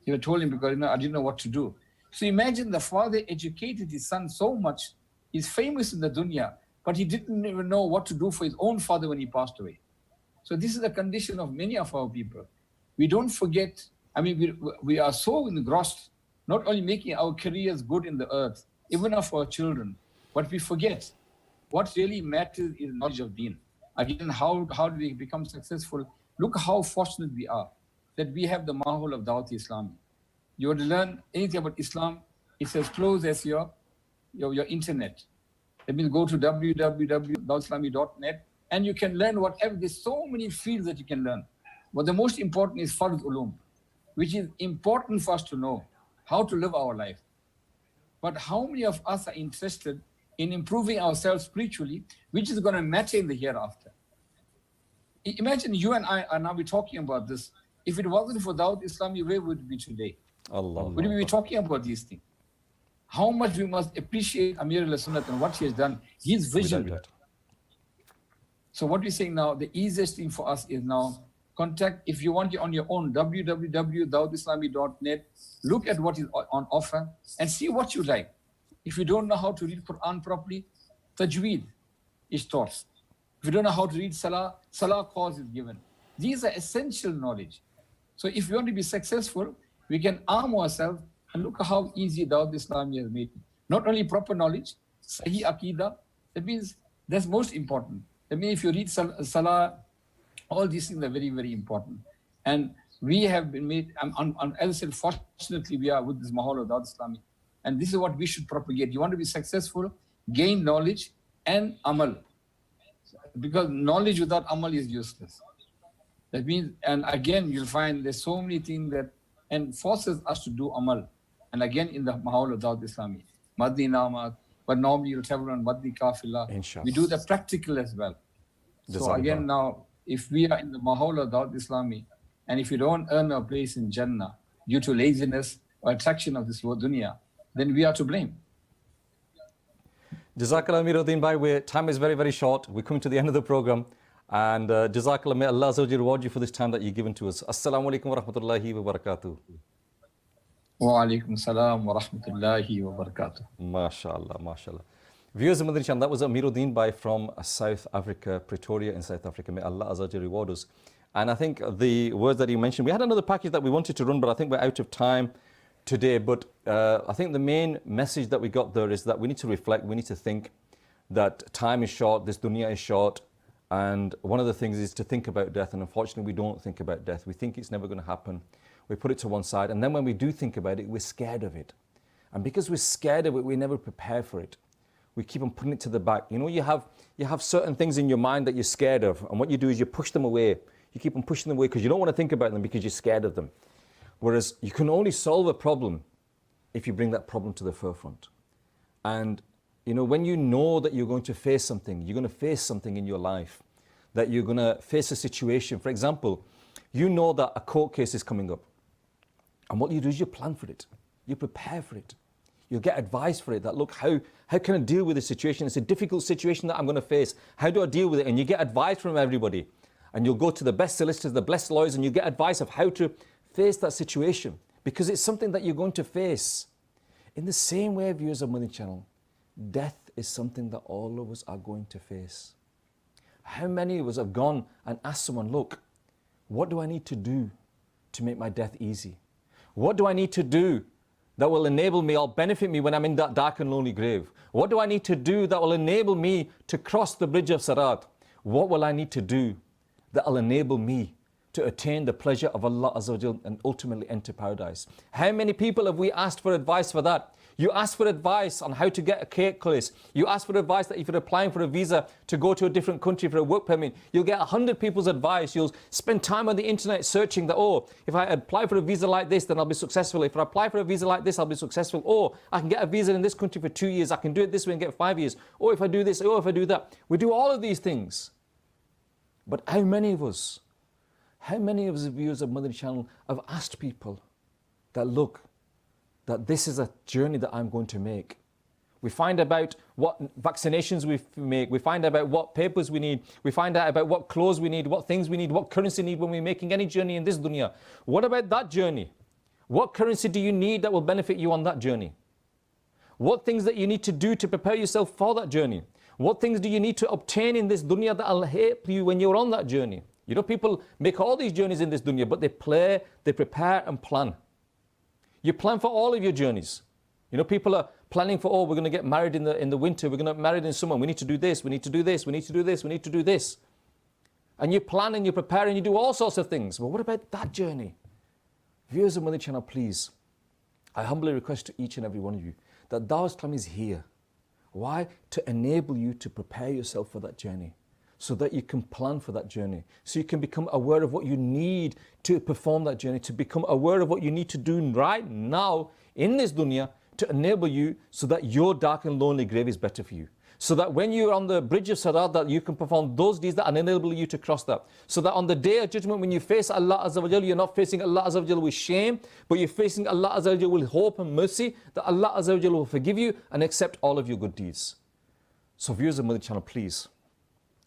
He had told him, because I didn't know what to do. So imagine the father educated his son so much. He's famous in the dunya, but he didn't even know what to do for his own father when he passed away. So this is the condition of many of our people. We don't forget, I mean, we are so engrossed, not only making our careers good in the earth, even of our children, but we forget what really matters is knowledge of Deen. Again, how do we become successful? Look how fortunate we are that we have the mahul of Dawat Islami. You want to learn anything about Islam, it's as close as your internet. That means go to www.dawatislami.net and you can learn whatever. There's so many fields that you can learn. But the most important is Fard Ulum, which is important for us to know how to live our life. But how many of us are interested in improving ourselves spiritually, which is going to matter in the hereafter? Imagine you and I are now talking about this. If it wasn't for Dawat Islami, where would we be today? Allah. Would we be talking about these things? How much we must appreciate Amir al-Sunnat and what he has done, his vision. So what we're saying now, the easiest thing for us is now contact, if you want it on your own, www.dawatislami.net, look at what is on offer and see what you like. If you don't know how to read Quran properly, tajweed is taught. If you don't know how to read Salah, Salah cause is given. These are essential knowledge. So if you want to be successful, we can arm ourselves and look at how easy Dawat Islami has made it. Not only proper knowledge, Sahih Aqidah, that means that's most important. That means if you read Salah, all these things are very, very important. And we have been made, as I said, fortunately we are with this mahal of Dawat Islami. And this is what we should propagate. You want to be successful, gain knowledge and amal. Because knowledge without amal is useless. That means, and again, you'll find there's so many things that and forces us to do amal. And again, in the Mahawal of Dawud Islami, Madni Namat, but normally you'll travel on Madni Kafila. Inshallah. We do the practical as well. So again, now, if we are in the Mahawal of Dawud Islami, and if you don't earn a place in Jannah due to laziness or attraction of this world dunya, then we are to blame. Jazakallah Amiruddin Bhai, time is very, very short. We're coming to the end of the program. And Jazakallah, may Allah Azza wa Jalla reward you for this time that you've given to us. Assalamu alaikum wa rahmatullahi wa barakatuh. Wa alaikum salam wa rahmatullahi wa barakatuh. MashaAllah, MashaAllah. Viewers of Madani Channel, that was Amiruddin Bhai from South Africa, Pretoria in South Africa. May Allah Azza wa Jalla reward us. And I think the words that he mentioned, we had another package that we wanted to run, but I think we're out of time today. But I think the main message that we got there is that we need to reflect, we need to think that time is short, this dunya is short. And one of the things is to think about death. And unfortunately, we don't think about death. We think it's never going to happen. We put it to one side. And then when we do think about it, we're scared of it. And because we're scared of it, we never prepare for it. We keep on putting it to the back. You know, you have certain things in your mind that you're scared of. And what you do is you push them away. You keep on pushing them away because you don't want to think about them because you're scared of them. Whereas you can only solve a problem if you bring that problem to the forefront. And you know, when you know that you're going to face something, you're going to face something in your life, that you're going to face a situation. For example, you know that a court case is coming up. And what you do is you plan for it. You prepare for it. You'll get advice for it that, look, how can I deal with this situation? It's a difficult situation that I'm going to face. How do I deal with it? And you get advice from everybody. And you'll go to the best solicitors, the best lawyers, and you get advice of how to face that situation. Because it's something that you're going to face. In the same way, viewers of Madani Channel, death is something that all of us are going to face. How many of us have gone and asked someone, look, what do I need to do to make my death easy? What do I need to do that will enable me or benefit me when I'm in that dark and lonely grave? What do I need to do that will enable me to cross the bridge of Sirat? What will I need to do that will enable me to attain the pleasure of Allah Azza wa Jal and ultimately enter paradise? How many people have we asked for advice for that? You ask for advice on how to get a cake place. You ask for advice that if you're applying for a visa to go to a different country for a work permit, you'll get 100 people's advice. You'll spend time on the internet searching that, oh, if I apply for a visa like this, then I'll be successful. If I apply for a visa like this, I'll be successful. Oh, I can get a visa in this country for 2 years. I can do it this way and get 5 years. Or if I do this, or if I do that. We do all of these things. But how many of us, the viewers of Madani Channel have asked people that, look, that this is a journey that I'm going to make. We find about what vaccinations we make. We find about what papers we need. We find out about what clothes we need, what things we need, what currency we need when we're making any journey in this dunya. What about that journey? What currency do you need that will benefit you on that journey? What things that you need to do to prepare yourself for that journey? What things do you need to obtain in this dunya that will help you when you're on that journey? You know, people make all these journeys in this dunya, but they prepare and plan. You plan for all of your journeys. You know, people are planning for, oh, we're going to get married in the winter, we're going to get married in summer, we need to do this, we need to do this, we need to do this, we need to do this. And you plan and you prepare and you do all sorts of things. But what about that journey? Viewers of Madani Channel, please, I humbly request to each and every one of you that Dawah Islam is here. Why? To enable you to prepare yourself for that journey, so that you can plan for that journey, so you can become aware of what you need to perform that journey, to become aware of what you need to do right now in this dunya to enable you so that your dark and lonely grave is better for you. So that when you're on the bridge of Sirat, that you can perform those deeds that enable you to cross that. So that on the day of judgment, when you face Allah Azza wa Jal, you're not facing Allah Azza wa Jal with shame, but you're facing Allah Azza wa Jal with hope and mercy, that Allah Azza wa Jal will forgive you and accept all of your good deeds. So viewers of Madani Channel, please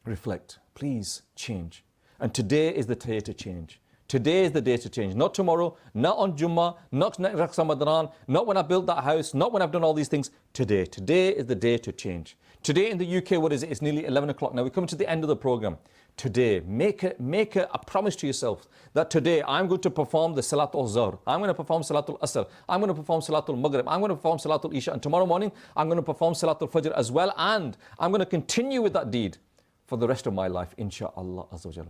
reflect, please change. And today is the day to change. Today is the day to change. Not tomorrow, not on Jummah, not next Ramadan, not when I built that house, not when I've done all these things. Today. Today is the day to change. Today in the UK, what is it? It's nearly 11 o'clock. Now we're coming to the end of the program. Today, make a promise to yourself that today I'm going to perform the Salatul Zuhr. I'm going to perform Salatul Asr. I'm going to perform Salatul Maghrib. I'm going to perform Salatul Isha. And tomorrow morning, I'm going to perform Salatul Fajr as well. And I'm going to continue with that deed for the rest of my life, insha'Allah Azza wa Jal.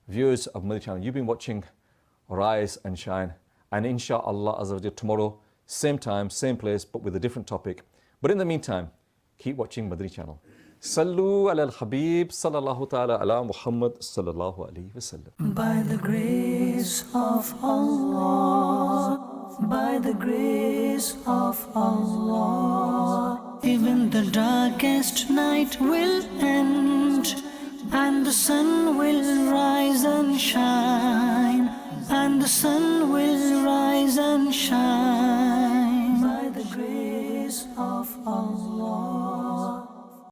Viewers of Madani Channel, you've been watching Rise and Shine. And insha'Allah Azza wa Jal, tomorrow, same time, same place, but with a different topic. But in the meantime, Keep watching Madani Channel. Sallu ala al-Habib sallallahu ta'ala ala Muhammad sallallahu alayhi wasallam. By the grace of Allah, by the grace of Allah, even the darkest night will end, and the sun will rise and shine, and the sun will rise and shine. By the grace of Allah.